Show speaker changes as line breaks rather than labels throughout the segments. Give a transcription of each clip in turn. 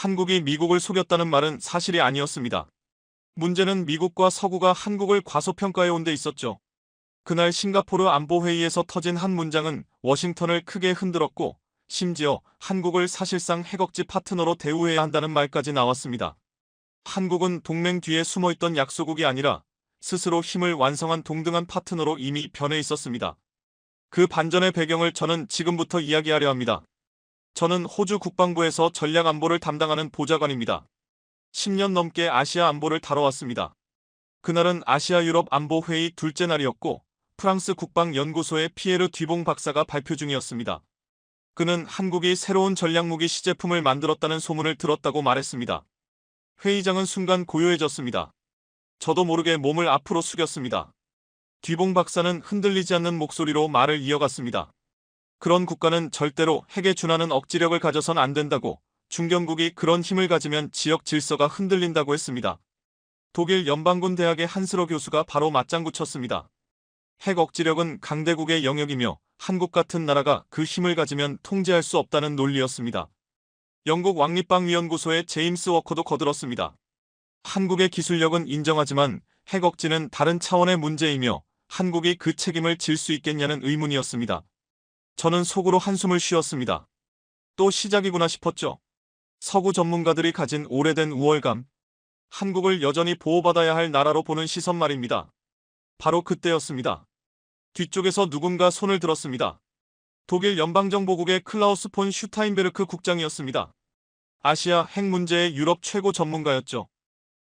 한국이 미국을 속였다는 말은 사실이 아니었습니다. 문제는 미국과 서구가 한국을 과소평가해 온 데 있었죠. 그날 싱가포르 안보회의에서 터진 한 문장은 워싱턴을 크게 흔들었고, 심지어 한국을 사실상 핵억지 파트너로 대우해야 한다는 말까지 나왔습니다. 한국은 동맹 뒤에 숨어있던 약소국이 아니라 스스로 힘을 완성한 동등한 파트너로 이미 변해 있었습니다. 그 반전의 배경을 저는 지금부터 이야기하려 합니다. 저는 호주 국방부에서 전략안보를 담당하는 보좌관입니다. 10년 넘게 아시아 안보를 다뤄왔습니다. 그날은 아시아 유럽 안보회의 둘째 날이었고, 프랑스 국방연구소의 피에르 뒤봉 박사가 발표 중이었습니다. 그는 한국이 새로운 전략무기 시제품을 만들었다는 소문을 들었다고 말했습니다. 회의장은 순간 고요해졌습니다. 저도 모르게 몸을 앞으로 숙였습니다. 뒤봉 박사는 흔들리지 않는 목소리로 말을 이어갔습니다. 그런 국가는 절대로 핵에 준하는 억지력을 가져선 안 된다고, 중견국이 그런 힘을 가지면 지역 질서가 흔들린다고 했습니다. 독일 연방군 대학의 한스러 교수가 바로 맞장구 쳤습니다. 핵 억지력은 강대국의 영역이며 한국 같은 나라가 그 힘을 가지면 통제할 수 없다는 논리였습니다. 영국 왕립방위연구소의 제임스 워커도 거들었습니다. 한국의 기술력은 인정하지만 핵 억지는 다른 차원의 문제이며 한국이 그 책임을 질 수 있겠냐는 의문이었습니다. 저는 속으로 한숨을 쉬었습니다. 또 시작이구나 싶었죠. 서구 전문가들이 가진 오래된 우월감, 한국을 여전히 보호받아야 할 나라로 보는 시선 말입니다. 바로 그때였습니다. 뒤쪽에서 누군가 손을 들었습니다. 독일 연방정보국의 클라우스 폰 슈타인베르크 국장이었습니다. 아시아 핵 문제의 유럽 최고 전문가였죠.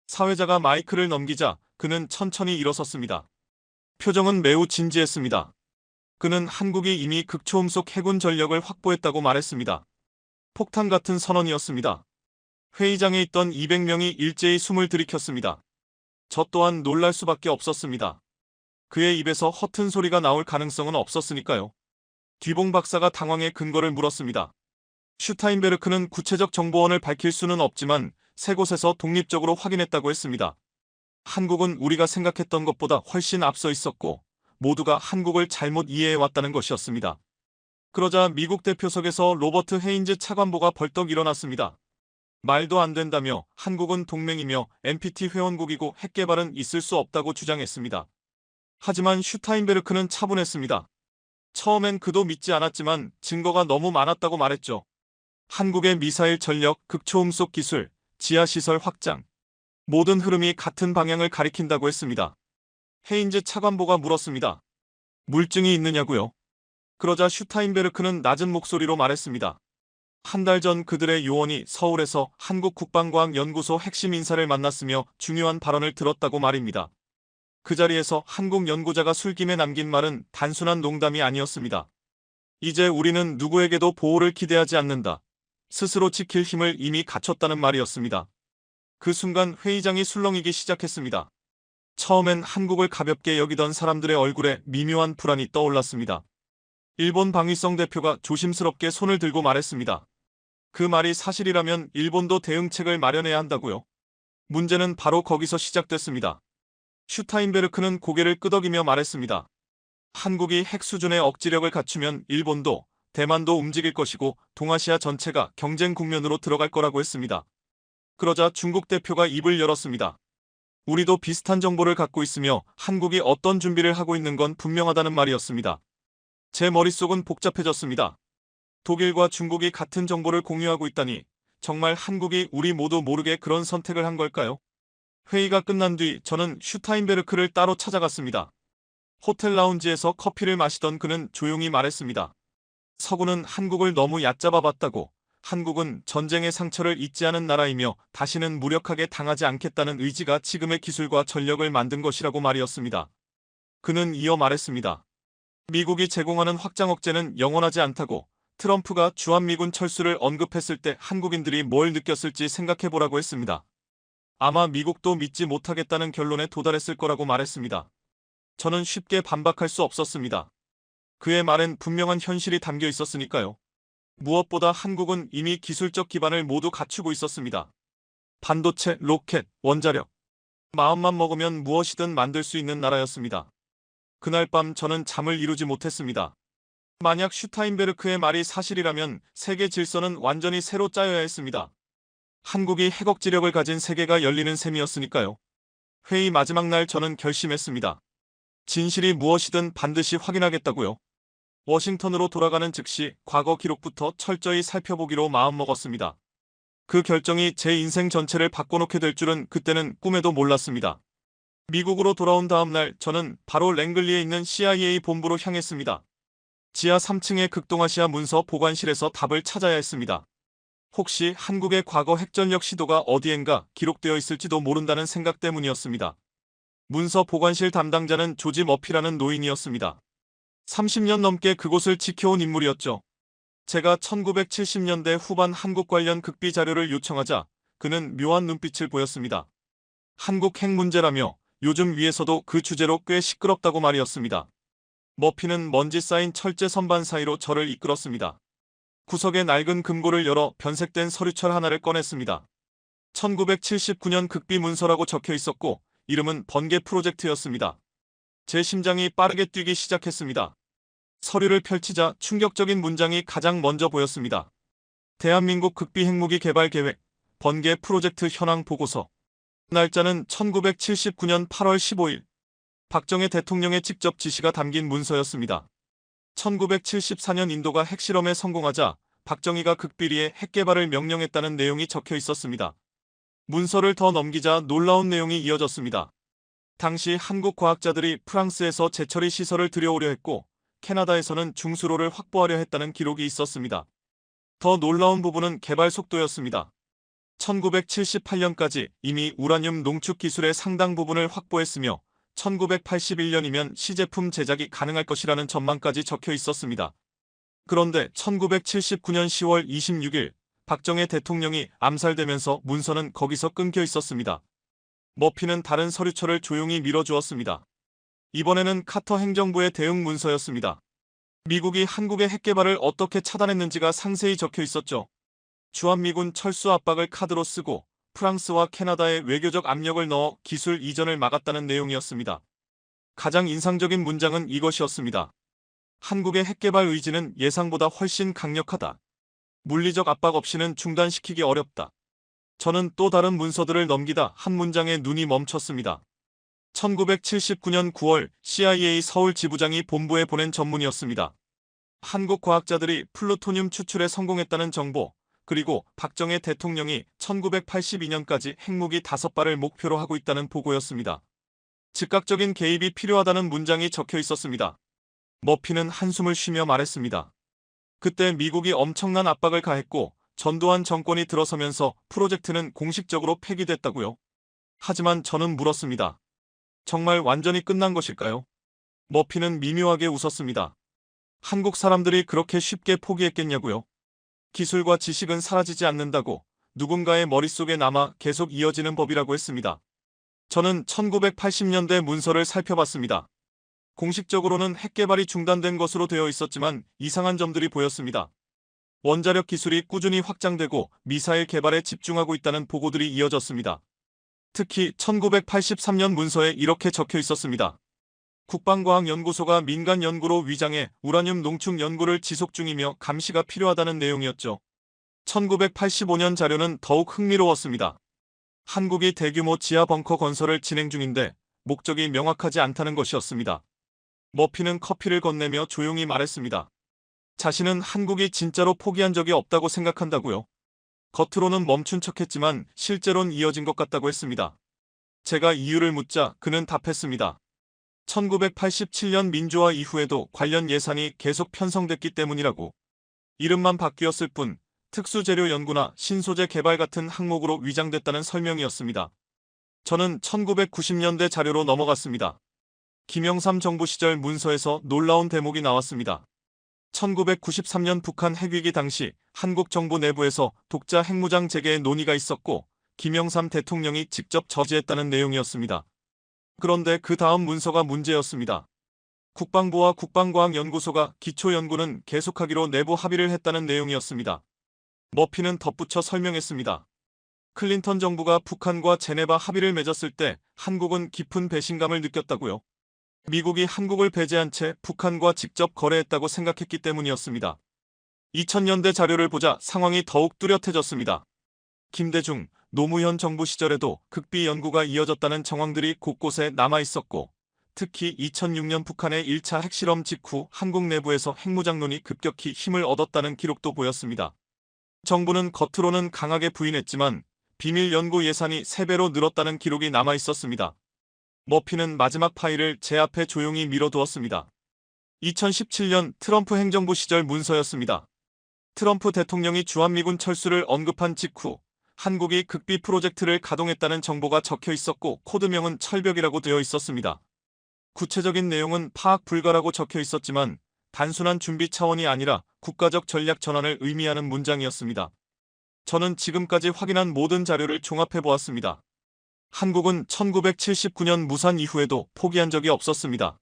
사회자가 마이크를 넘기자 그는 천천히 일어섰습니다. 표정은 매우 진지했습니다. 그는 한국이 이미 극초음속 해군 전력을 확보했다고 말했습니다. 폭탄 같은 선언이었습니다. 회의장에 있던 200명이 일제히 숨을 들이켰습니다. 저 또한 놀랄 수밖에 없었습니다. 그의 입에서 허튼 소리가 나올 가능성은 없었으니까요. 뒤봉 박사가 당황의 근거를 물었습니다. 슈타인베르크는 구체적 정보원을 밝힐 수는 없지만 세 곳에서 독립적으로 확인했다고 했습니다. 한국은 우리가 생각했던 것보다 훨씬 앞서 있었고 모두가 한국을 잘못 이해해왔다는 것이었습니다. 그러자 미국 대표석에서 로버트 헤인즈 차관보가 벌떡 일어났습니다. 말도 안 된다며 한국은 동맹이며 NPT 회원국이고 핵개발은 있을 수 없다고 주장했습니다. 하지만 슈타인베르크는 차분했습니다. 처음엔 그도 믿지 않았지만 증거가 너무 많았다고 말했죠. 한국의 미사일 전력, 극초음속 기술, 지하시설 확장, 모든 흐름이 같은 방향을 가리킨다고 했습니다. 헤인즈 차관보가 물었습니다. 물증이 있느냐고요? 그러자 슈타인베르크는 낮은 목소리로 말했습니다. 한 달 전 그들의 요원이 서울에서 한국국방과학연구소 핵심 인사를 만났으며 중요한 발언을 들었다고 말입니다. 그 자리에서 한국 연구자가 술김에 남긴 말은 단순한 농담이 아니었습니다. 이제 우리는 누구에게도 보호를 기대하지 않는다. 스스로 지킬 힘을 이미 갖췄다는 말이었습니다. 그 순간 회의장이 술렁이기 시작했습니다. 처음엔 한국을 가볍게 여기던 사람들의 얼굴에 미묘한 불안이 떠올랐습니다. 일본 방위성 대표가 조심스럽게 손을 들고 말했습니다. 그 말이 사실이라면 일본도 대응책을 마련해야 한다고요. 문제는 바로 거기서 시작됐습니다. 슈타인베르크는 고개를 끄덕이며 말했습니다. 한국이 핵 수준의 억지력을 갖추면 일본도, 대만도 움직일 것이고 동아시아 전체가 경쟁 국면으로 들어갈 거라고 했습니다. 그러자 중국 대표가 입을 열었습니다. 우리도 비슷한 정보를 갖고 있으며 한국이 어떤 준비를 하고 있는 건 분명하다는 말이었습니다. 제 머릿속은 복잡해졌습니다. 독일과 중국이 같은 정보를 공유하고 있다니 정말 한국이 우리 모두 모르게 그런 선택을 한 걸까요? 회의가 끝난 뒤 저는 슈타인베르크를 따로 찾아갔습니다. 호텔 라운지에서 커피를 마시던 그는 조용히 말했습니다. 서구는 한국을 너무 얕잡아봤다고, 한국은 전쟁의 상처를 잊지 않은 나라이며 다시는 무력하게 당하지 않겠다는 의지가 지금의 기술과 전력을 만든 것이라고 말이었습니다. 그는 이어 말했습니다. 미국이 제공하는 확장 억제는 영원하지 않다고, 트럼프가 주한미군 철수를 언급했을 때 한국인들이 뭘 느꼈을지 생각해보라고 했습니다. 아마 미국도 믿지 못하겠다는 결론에 도달했을 거라고 말했습니다. 저는 쉽게 반박할 수 없었습니다. 그의 말엔 분명한 현실이 담겨 있었으니까요. 무엇보다 한국은 이미 기술적 기반을 모두 갖추고 있었습니다. 반도체, 로켓, 원자력. 마음만 먹으면 무엇이든 만들 수 있는 나라였습니다. 그날 밤 저는 잠을 이루지 못했습니다. 만약 슈타인베르크의 말이 사실이라면 세계 질서는 완전히 새로 짜여야 했습니다. 한국이 핵억지력을 가진 세계가 열리는 셈이었으니까요. 회의 마지막 날 저는 결심했습니다. 진실이 무엇이든 반드시 확인하겠다고요. 워싱턴으로 돌아가는 즉시 과거 기록부터 철저히 살펴보기로 마음먹었습니다. 그 결정이 제 인생 전체를 바꿔놓게 될 줄은 그때는 꿈에도 몰랐습니다. 미국으로 돌아온 다음 날 저는 바로 랭글리에 있는 CIA 본부로 향했습니다. 지하 3층의 극동아시아 문서 보관실에서 답을 찾아야 했습니다. 혹시 한국의 과거 핵전력 시도가 어디엔가 기록되어 있을지도 모른다는 생각 때문이었습니다. 문서 보관실 담당자는 조지 머피라는 노인이었습니다. 30년 넘게 그곳을 지켜온 인물이었죠. 제가 1970년대 후반 한국 관련 극비 자료를 요청하자 그는 묘한 눈빛을 보였습니다. 한국 핵 문제라며 요즘 위에서도 그 주제로 꽤 시끄럽다고 말이었습니다. 머피는 먼지 쌓인 철제 선반 사이로 저를 이끌었습니다. 구석에 낡은 금고를 열어 변색된 서류철 하나를 꺼냈습니다. 1979년 극비 문서라고 적혀 있었고 이름은 번개 프로젝트였습니다. 제 심장이 빠르게 뛰기 시작했습니다. 서류를 펼치자 충격적인 문장이 가장 먼저 보였습니다. 대한민국 극비 핵무기 개발 계획, 번개 프로젝트 현황 보고서. 날짜는 1979년 8월 15일. 박정희 대통령의 직접 지시가 담긴 문서였습니다. 1974년 인도가 핵실험에 성공하자 박정희가 극비리에 핵개발을 명령했다는 내용이 적혀 있었습니다. 문서를 더 넘기자 놀라운 내용이 이어졌습니다. 당시 한국 과학자들이 프랑스에서 재처리 시설을 들여오려 했고 캐나다에서는 중수로를 확보하려 했다는 기록이 있었습니다. 더 놀라운 부분은 개발 속도였습니다. 1978년까지 이미 우라늄 농축 기술의 상당 부분을 확보했으며 1981년이면 시제품 제작이 가능할 것이라는 전망까지 적혀 있었습니다. 그런데 1979년 10월 26일 박정희 대통령이 암살되면서 문서는 거기서 끊겨 있었습니다. 머피는 다른 서류철을 조용히 밀어주었습니다. 이번에는 카터 행정부의 대응 문서였습니다. 미국이 한국의 핵개발을 어떻게 차단했는지가 상세히 적혀 있었죠. 주한미군 철수 압박을 카드로 쓰고 프랑스와 캐나다에 외교적 압력을 넣어 기술 이전을 막았다는 내용이었습니다. 가장 인상적인 문장은 이것이었습니다. 한국의 핵개발 의지는 예상보다 훨씬 강력하다. 물리적 압박 없이는 중단시키기 어렵다. 저는 또 다른 문서들을 넘기다 한 문장에 눈이 멈췄습니다. 1979년 9월 CIA 서울 지부장이 본부에 보낸 전문이었습니다. 한국 과학자들이 플루토늄 추출에 성공했다는 정보, 그리고 박정희 대통령이 1982년까지 핵무기 5발을 목표로 하고 있다는 보고였습니다. 즉각적인 개입이 필요하다는 문장이 적혀 있었습니다. 머피는 한숨을 쉬며 말했습니다. 그때 미국이 엄청난 압박을 가했고 전두환 정권이 들어서면서 프로젝트는 공식적으로 폐기됐다고요. 하지만 저는 물었습니다. 정말 완전히 끝난 것일까요? 머피는 미묘하게 웃었습니다. 한국 사람들이 그렇게 쉽게 포기했겠냐고요? 기술과 지식은 사라지지 않는다고 누군가의 머릿속에 남아 계속 이어지는 법이라고 했습니다. 저는 1980년대 문서를 살펴봤습니다. 공식적으로는 핵개발이 중단된 것으로 되어 있었지만 이상한 점들이 보였습니다. 원자력 기술이 꾸준히 확장되고 미사일 개발에 집중하고 있다는 보고들이 이어졌습니다. 특히 1983년 문서에 이렇게 적혀 있었습니다. 국방과학연구소가 민간 연구로 위장해 우라늄 농축 연구를 지속 중이며 감시가 필요하다는 내용이었죠. 1985년 자료는 더욱 흥미로웠습니다. 한국이 대규모 지하 벙커 건설을 진행 중인데 목적이 명확하지 않다는 것이었습니다. 머피는 커피를 건네며 조용히 말했습니다. 자신은 한국이 진짜로 포기한 적이 없다고 생각한다고요. 겉으로는 멈춘 척했지만 실제로는 이어진 것 같다고 했습니다. 제가 이유를 묻자 그는 답했습니다. 1987년 민주화 이후에도 관련 예산이 계속 편성됐기 때문이라고. 이름만 바뀌었을 뿐 특수재료 연구나 신소재 개발 같은 항목으로 위장됐다는 설명이었습니다. 저는 1990년대 자료로 넘어갔습니다. 김영삼 정부 시절 문서에서 놀라운 대목이 나왔습니다. 1993년 북한 핵위기 당시 한국 정부 내부에서 독자 핵무장 재개의 논의가 있었고 김영삼 대통령이 직접 저지했다는 내용이었습니다. 그런데 그 다음 문서가 문제였습니다. 국방부와 국방과학연구소가 기초연구는 계속하기로 내부 합의를 했다는 내용이었습니다. 머피는 덧붙여 설명했습니다. 클린턴 정부가 북한과 제네바 합의를 맺었을 때 한국은 깊은 배신감을 느꼈다고요. 미국이 한국을 배제한 채 북한과 직접 거래했다고 생각했기 때문이었습니다. 2000년대 자료를 보자 상황이 더욱 뚜렷해졌습니다. 김대중, 노무현 정부 시절에도 극비 연구가 이어졌다는 정황들이 곳곳에 남아 있었고, 특히 2006년 북한의 1차 핵실험 직후 한국 내부에서 핵무장론이 급격히 힘을 얻었다는 기록도 보였습니다. 정부는 겉으로는 강하게 부인했지만 비밀 연구 예산이 3배로 늘었다는 기록이 남아 있었습니다. 머피는 마지막 파일을 제 앞에 조용히 밀어두었습니다. 2017년 트럼프 행정부 시절 문서였습니다. 트럼프 대통령이 주한미군 철수를 언급한 직후 한국이 극비 프로젝트를 가동했다는 정보가 적혀 있었고 코드명은 철벽이라고 되어 있었습니다. 구체적인 내용은 파악 불가라고 적혀 있었지만 단순한 준비 차원이 아니라 국가적 전략 전환을 의미하는 문장이었습니다. 저는 지금까지 확인한 모든 자료를 종합해 보았습니다. 한국은 1979년 무산 이후에도 포기한 적이 없었습니다.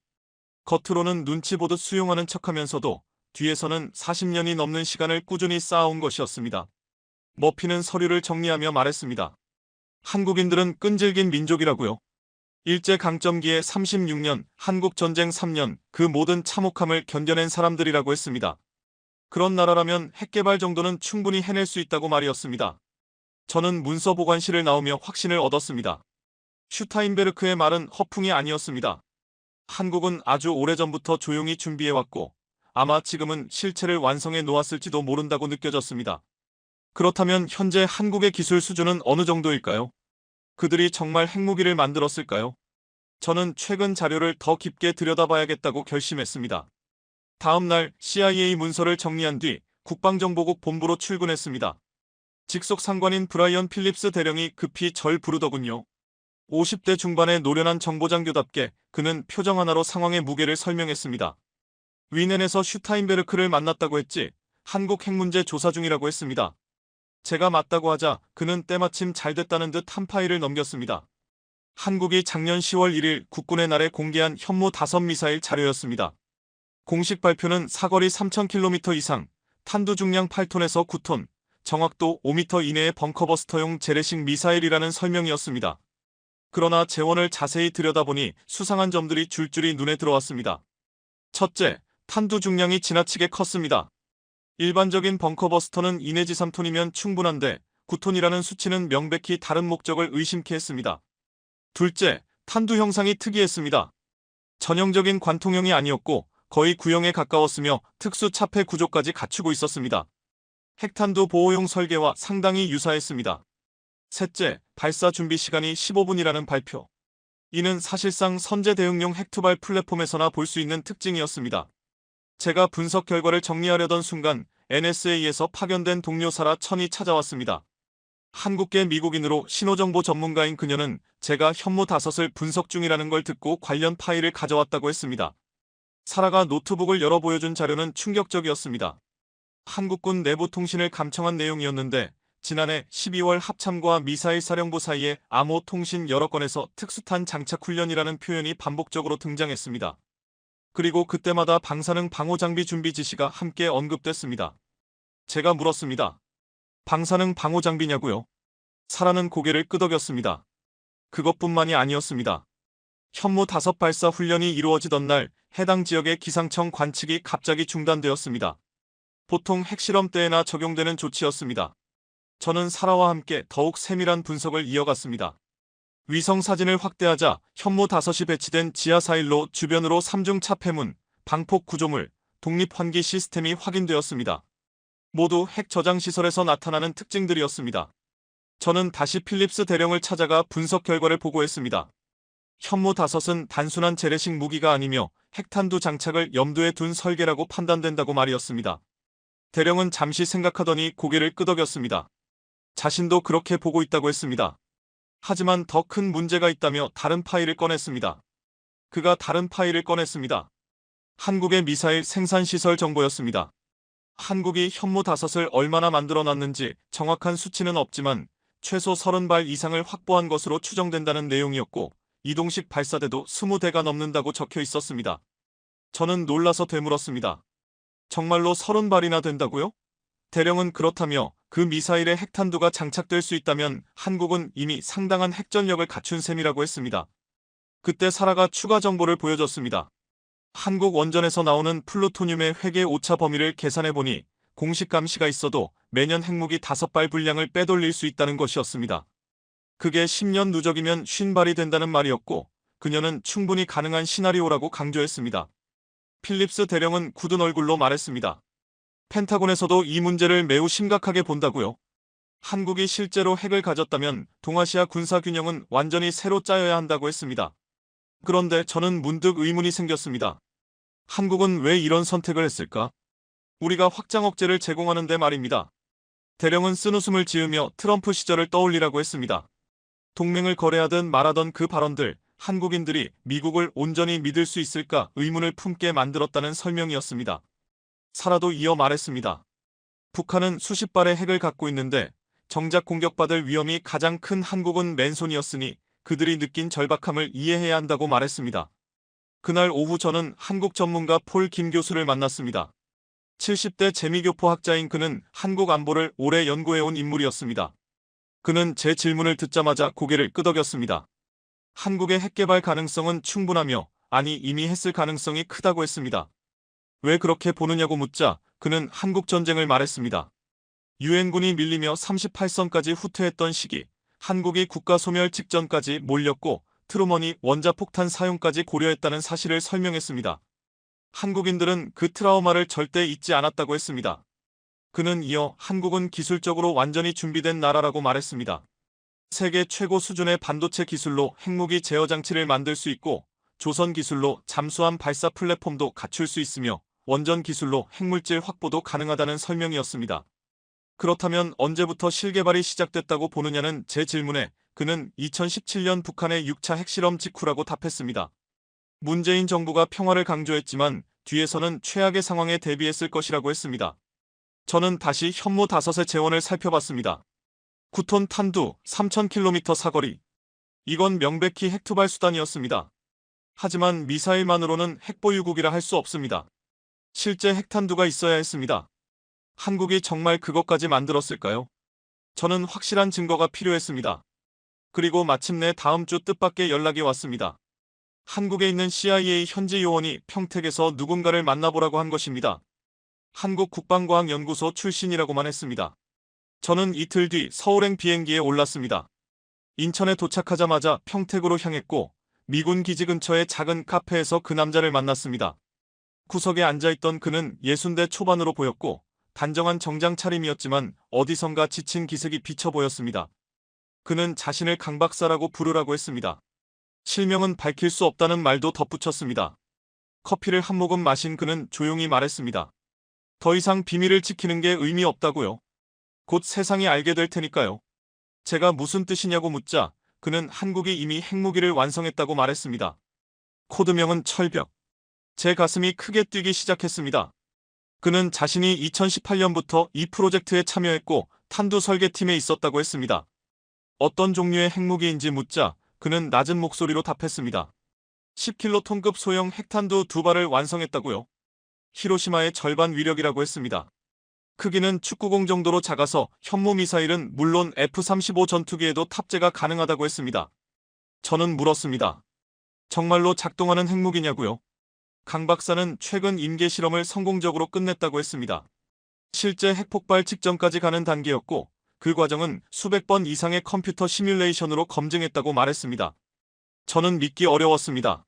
겉으로는 눈치 보듯 수용하는 척하면서도 뒤에서는 40년이 넘는 시간을 꾸준히 쌓아온 것이었습니다. 머피는 서류를 정리하며 말했습니다. 한국인들은 끈질긴 민족이라고요. 일제강점기에 36년, 한국전쟁 3년, 그 모든 참혹함을 견뎌낸 사람들이라고 했습니다. 그런 나라라면 핵개발 정도는 충분히 해낼 수 있다고 말이었습니다. 저는 문서보관실을 나오며 확신을 얻었습니다. 슈타인베르크의 말은 허풍이 아니었습니다. 한국은 아주 오래전부터 조용히 준비해왔고 아마 지금은 실체를 완성해 놓았을지도 모른다고 느껴졌습니다. 그렇다면 현재 한국의 기술 수준은 어느 정도일까요? 그들이 정말 핵무기를 만들었을까요? 저는 최근 자료를 더 깊게 들여다봐야겠다고 결심했습니다. 다음 날 CIA 문서를 정리한 뒤 국방정보국 본부로 출근했습니다. 직속 상관인 브라이언 필립스 대령이 급히 절 부르더군요. 50대 중반의 노련한 정보장교답게 그는 표정 하나로 상황의 무게를 설명했습니다. 위넨에서 슈타인베르크를 만났다고 했지 한국 핵 문제 조사 중이라고 했습니다. 제가 맞다고 하자 그는 때마침 잘됐다는 듯 한 파일을 넘겼습니다. 한국이 작년 10월 1일 국군의 날에 공개한 현무 5미사일 자료였습니다. 공식 발표는 사거리 3,000km 이상, 탄두 중량 8톤에서 9톤, 정확도 5m 이내의 벙커버스터용 재래식 미사일이라는 설명이었습니다. 그러나 재원을 자세히 들여다보니 수상한 점들이 줄줄이 눈에 들어왔습니다. 첫째, 탄두 중량이 지나치게 컸습니다. 일반적인 벙커버스터는 2 내지 3톤이면 충분한데 9톤이라는 수치는 명백히 다른 목적을 의심케 했습니다. 둘째, 탄두 형상이 특이했습니다. 전형적인 관통형이 아니었고 거의 구형에 가까웠으며 특수 차폐 구조까지 갖추고 있었습니다. 핵탄두 보호용 설계와 상당히 유사했습니다. 셋째, 발사 준비 시간이 15분이라는 발표. 이는 사실상 선제 대응용 핵투발 플랫폼에서나 볼 수 있는 특징이었습니다. 제가 분석 결과를 정리하려던 순간 NSA에서 파견된 동료 사라 천이 찾아왔습니다. 한국계 미국인으로 신호정보 전문가인 그녀는 제가 현무 5을 분석 중이라는 걸 듣고 관련 파일을 가져왔다고 했습니다. 사라가 노트북을 열어 보여준 자료는 충격적이었습니다. 한국군 내부 통신을 감청한 내용이었는데 지난해 12월 합참과 미사일 사령부 사이에 암호 통신 여러 건에서 특수탄 장착 훈련이라는 표현이 반복적으로 등장했습니다. 그리고 그때마다 방사능 방호 장비 준비 지시가 함께 언급됐습니다. 제가 물었습니다. 방사능 방호 장비냐고요? 사라는 고개를 끄덕였습니다. 그것뿐만이 아니었습니다. 현무 5 발사 훈련이 이루어지던 날 해당 지역의 기상청 관측이 갑자기 중단되었습니다. 보통 핵실험 때에나 적용되는 조치였습니다. 저는 사라와 함께 더욱 세밀한 분석을 이어갔습니다. 위성 사진을 확대하자 현무 5이 배치된 지하사일로 주변으로 3중 차폐문, 방폭 구조물, 독립환기 시스템이 확인되었습니다. 모두 핵 저장 시설에서 나타나는 특징들이었습니다. 저는 다시 필립스 대령을 찾아가 분석 결과를 보고했습니다. 현무 5은 단순한 재래식 무기가 아니며 핵탄두 장착을 염두에 둔 설계라고 판단된다고 말이었습니다. 대령은 잠시 생각하더니 고개를 끄덕였습니다. 자신도 그렇게 보고 있다고 했습니다. 하지만 더 큰 문제가 있다며 다른 파일을 꺼냈습니다. 그가 다른 파일을 꺼냈습니다. 한국의 미사일 생산시설 정보였습니다. 한국이 현무 5을 얼마나 만들어놨는지 정확한 수치는 없지만 최소 30발 이상을 확보한 것으로 추정된다는 내용이었고 이동식 발사대도 20대가 넘는다고 적혀 있었습니다. 저는 놀라서 되물었습니다. 정말로 30발이나 된다고요? 대령은 그렇다며 그 미사일에 핵탄두가 장착될 수 있다면 한국은 이미 상당한 핵전력을 갖춘 셈이라고 했습니다. 그때 사라가 추가 정보를 보여줬습니다. 한국 원전에서 나오는 플루토늄의 회계 오차 범위를 계산해보니 공식 감시가 있어도 매년 핵무기 5발 분량을 빼돌릴 수 있다는 것이었습니다. 그게 10년 누적이면 50발이 된다는 말이었고 그녀는 충분히 가능한 시나리오라고 강조했습니다. 필립스 대령은 굳은 얼굴로 말했습니다. 펜타곤에서도 이 문제를 매우 심각하게 본다고요. 한국이 실제로 핵을 가졌다면 동아시아 군사 균형은 완전히 새로 짜여야 한다고 했습니다. 그런데 저는 문득 의문이 생겼습니다. 한국은 왜 이런 선택을 했을까? 우리가 확장 억제를 제공하는데 말입니다. 대령은 쓴웃음을 지으며 트럼프 시절을 떠올리라고 했습니다. 동맹을 거래하든 말하던 그 발언들, 한국인들이 미국을 온전히 믿을 수 있을까 의문을 품게 만들었다는 설명이었습니다. 사라도 이어 말했습니다. 북한은 수십 발의 핵을 갖고 있는데 정작 공격받을 위험이 가장 큰 한국은 맨손이었으니 그들이 느낀 절박함을 이해해야 한다고 말했습니다. 그날 오후 저는 한국 전문가 폴 김 교수를 만났습니다. 70대 재미교포 학자인 그는 한국 안보를 오래 연구해온 인물이었습니다. 그는 제 질문을 듣자마자 고개를 끄덕였습니다. 한국의 핵개발 가능성은 충분하며 아니 이미 했을 가능성이 크다고 했습니다. 왜 그렇게 보느냐고 묻자 그는 한국 전쟁을 말했습니다. 유엔군이 밀리며 38선까지 후퇴했던 시기, 한국이 국가 소멸 직전까지 몰렸고 트루먼이 원자폭탄 사용까지 고려했다는 사실을 설명했습니다. 한국인들은 그 트라우마를 절대 잊지 않았다고 했습니다. 그는 이어 한국은 기술적으로 완전히 준비된 나라라고 말했습니다. 세계 최고 수준의 반도체 기술로 핵무기 제어 장치를 만들 수 있고 조선 기술로 잠수함 발사 플랫폼도 갖출 수 있으며 원전 기술로 핵물질 확보도 가능하다는 설명이었습니다. 그렇다면 언제부터 실개발이 시작됐다고 보느냐는 제 질문에 그는 2017년 북한의 6차 핵실험 직후라고 답했습니다. 문재인 정부가 평화를 강조했지만 뒤에서는 최악의 상황에 대비했을 것이라고 했습니다. 저는 다시 현무 5의 재원을 살펴봤습니다. 9톤 탄두, 3,000km 사거리. 이건 명백히 핵투발 수단이었습니다. 하지만 미사일만으로는 핵보유국이라 할 수 없습니다. 실제 핵탄두가 있어야 했습니다. 한국이 정말 그것까지 만들었을까요? 저는 확실한 증거가 필요했습니다. 그리고 마침내 다음 주 뜻밖의 연락이 왔습니다. 한국에 있는 CIA 현지 요원이 평택에서 누군가를 만나보라고 한 것입니다. 한국국방과학연구소 출신이라고만 했습니다. 저는 이틀 뒤 서울행 비행기에 올랐습니다. 인천에 도착하자마자 평택으로 향했고 미군 기지 근처의 작은 카페에서 그 남자를 만났습니다. 구석에 앉아있던 그는 60대 초반으로 보였고 단정한 정장 차림이었지만 어디선가 지친 기색이 비쳐 보였습니다. 그는 자신을 강 박사라고 부르라고 했습니다. 실명은 밝힐 수 없다는 말도 덧붙였습니다. 커피를 한 모금 마신 그는 조용히 말했습니다. 더 이상 비밀을 지키는 게 의미 없다고요. 곧 세상이 알게 될 테니까요. 제가 무슨 뜻이냐고 묻자 그는 한국이 이미 핵무기를 완성했다고 말했습니다. 코드명은 철벽. 제 가슴이 크게 뛰기 시작했습니다. 그는 자신이 2018년부터 이 프로젝트에 참여했고 탄두 설계팀에 있었다고 했습니다. 어떤 종류의 핵무기인지 묻자 그는 낮은 목소리로 답했습니다. 10킬로톤급 소형 핵탄두 2발을 완성했다고요. 히로시마의 절반 위력이라고 했습니다. 크기는 축구공 정도로 작아서 현무 미사일은 물론 F-35 전투기에도 탑재가 가능하다고 했습니다. 저는 물었습니다. 정말로 작동하는 핵무기냐고요? 강 박사는 최근 임계 실험을 성공적으로 끝냈다고 했습니다. 실제 핵폭발 직전까지 가는 단계였고 그 과정은 수백 번 이상의 컴퓨터 시뮬레이션으로 검증했다고 말했습니다. 저는 믿기 어려웠습니다.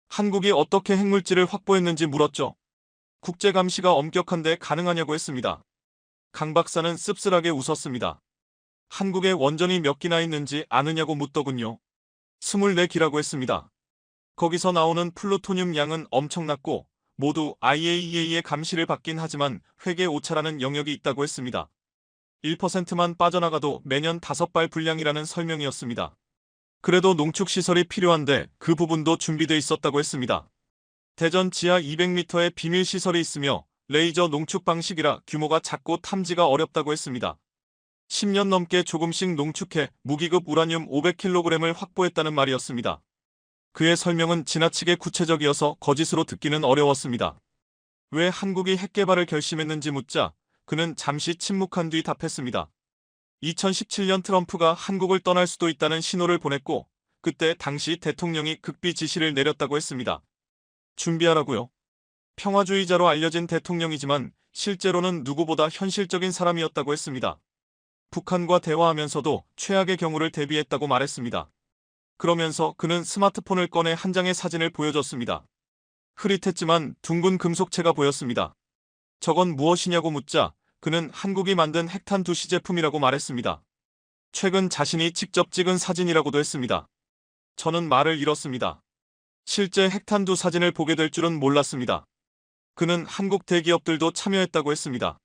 한국이 어떻게 핵물질을 확보했는지 물었죠. 국제감시가 엄격한데 가능하냐고 했습니다. 강 박사는 씁쓸하게 웃었습니다. 한국에 원전이 몇 기나 있는지 아느냐고 묻더군요. 24기라고 했습니다. 거기서 나오는 플루토늄 양은 엄청났고 모두 IAEA의 감시를 받긴 하지만 회계 오차라는 영역이 있다고 했습니다. 1%만 빠져나가도 매년 5발 분량이라는 설명이었습니다. 그래도 농축시설이 필요한데 그 부분도 준비돼 있었다고 했습니다. 대전 지하 200m의 비밀시설이 있으며 레이저 농축 방식이라 규모가 작고 탐지가 어렵다고 했습니다. 10년 넘게 조금씩 농축해 무기급 우라늄 500kg을 확보했다는 말이었습니다. 그의 설명은 지나치게 구체적이어서 거짓으로 듣기는 어려웠습니다. 왜 한국이 핵개발을 결심했는지 묻자 그는 잠시 침묵한 뒤 답했습니다. 2017년 트럼프가 한국을 떠날 수도 있다는 신호를 보냈고 그때 당시 대통령이 극비 지시를 내렸다고 했습니다. 준비하라고요. 평화주의자로 알려진 대통령이지만 실제로는 누구보다 현실적인 사람이었다고 했습니다. 북한과 대화하면서도 최악의 경우를 대비했다고 말했습니다. 그러면서 그는 스마트폰을 꺼내 한 장의 사진을 보여줬습니다. 흐릿했지만 둥근 금속체가 보였습니다. 저건 무엇이냐고 묻자 그는 한국이 만든 핵탄두 시제품이라고 말했습니다. 최근 자신이 직접 찍은 사진이라고도 했습니다. 저는 말을 잃었습니다. 실제 핵탄두 사진을 보게 될 줄은 몰랐습니다. 그는 한국 대기업들도 참여했다고 했습니다.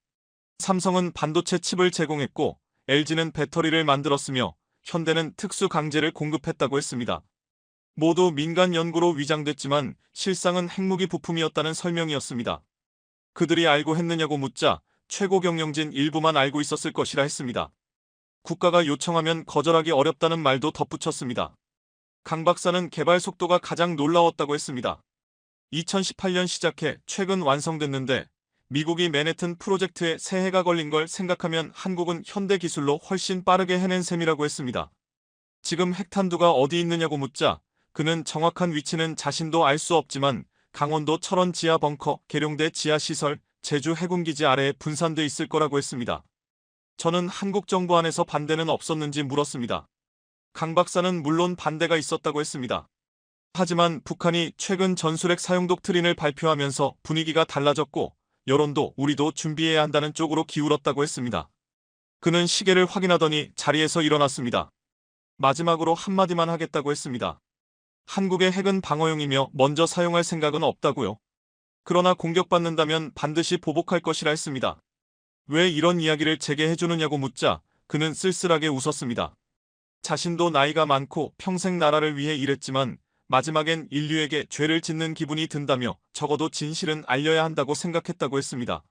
삼성은 반도체 칩을 제공했고 LG는 배터리를 만들었으며 현대는 특수 강제를 공급했다고 했습니다. 모두 민간 연구로 위장됐지만 실상은 핵무기 부품이었다는 설명이었습니다. 그들이 알고 했느냐고 묻자 최고 경영진 일부만 알고 있었을 것이라 했습니다. 국가가 요청하면 거절하기 어렵다는 말도 덧붙였습니다. 강 박사는 개발 속도가 가장 놀라웠다고 했습니다. 2018년 시작해 최근 완성됐는데 미국이 맨해튼 프로젝트에 새해가 걸린 걸 생각하면 한국은 현대 기술로 훨씬 빠르게 해낸 셈이라고 했습니다. 지금 핵탄두가 어디 있느냐고 묻자 그는 정확한 위치는 자신도 알 수 없지만 강원도 철원 지하 벙커, 계룡대 지하 시설, 제주 해군기지 아래에 분산돼 있을 거라고 했습니다. 저는 한국 정부 안에서 반대는 없었는지 물었습니다. 강 박사는 물론 반대가 있었다고 했습니다. 하지만 북한이 최근 전술핵 사용 독트린을 발표하면서 분위기가 달라졌고 여론도 우리도 준비해야 한다는 쪽으로 기울었다고 했습니다. 그는 시계를 확인하더니 자리에서 일어났습니다. 마지막으로 한마디만 하겠다고 했습니다. 한국의 핵은 방어용이며 먼저 사용할 생각은 없다고요. 그러나 공격받는다면 반드시 보복할 것이라 했습니다. 왜 이런 이야기를 제게 해주느냐고 묻자 그는 쓸쓸하게 웃었습니다. 자신도 나이가 많고 평생 나라를 위해 일했지만 마지막엔 인류에게 죄를 짓는 기분이 든다며 적어도 진실은 알려야 한다고 생각했다고 했습니다.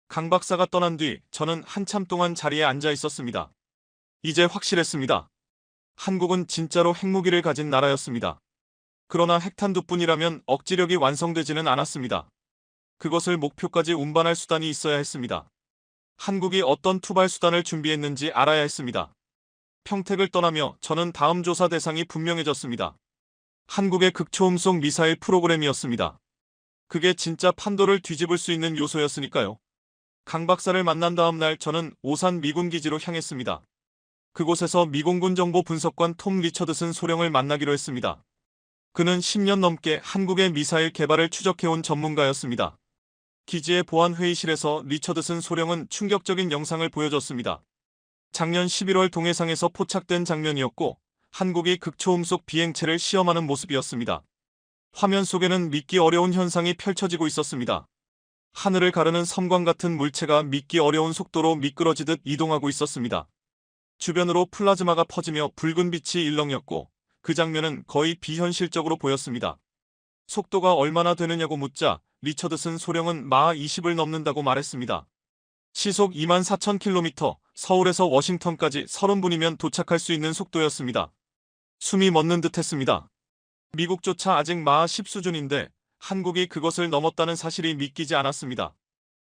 강 박사가 떠난 뒤 저는 한참 동안 자리에 앉아 있었습니다. 이제 확실했습니다. 한국은 진짜로 핵무기를 가진 나라였습니다. 그러나 핵탄두뿐이라면 억지력이 완성되지는 않았습니다. 그것을 목표까지 운반할 수단이 있어야 했습니다. 한국이 어떤 투발 수단을 준비했는지 알아야 했습니다. 평택을 떠나며 저는 다음 조사 대상이 분명해졌습니다. 한국의 극초음속 미사일 프로그램이었습니다. 그게 진짜 판도를 뒤집을 수 있는 요소였으니까요. 강 박사를 만난 다음 날 저는 오산 미군 기지로 향했습니다. 그곳에서 미공군 정보 분석관 톰 리처드슨 소령을 만나기로 했습니다. 그는 10년 넘게 한국의 미사일 개발을 추적해온 전문가였습니다. 기지의 보안 회의실에서 리처드슨 소령은 충격적인 영상을 보여줬습니다. 작년 11월 동해상에서 포착된 장면이었고 한국이 극초음속 비행체를 시험하는 모습이었습니다. 화면 속에는 믿기 어려운 현상이 펼쳐지고 있었습니다. 하늘을 가르는 섬광 같은 물체가 믿기 어려운 속도로 미끄러지듯 이동하고 있었습니다. 주변으로 플라즈마가 퍼지며 붉은 빛이 일렁였고 그 장면은 거의 비현실적으로 보였습니다. 속도가 얼마나 되느냐고 묻자 리처드슨 소령은 마하 20을 넘는다고 말했습니다. 시속 24,000km, 서울에서 워싱턴까지 30분이면 도착할 수 있는 속도였습니다. 숨이 멎는 듯 했습니다. 미국조차 아직 마하 10 수준인데 한국이 그것을 넘었다는 사실이 믿기지 않았습니다.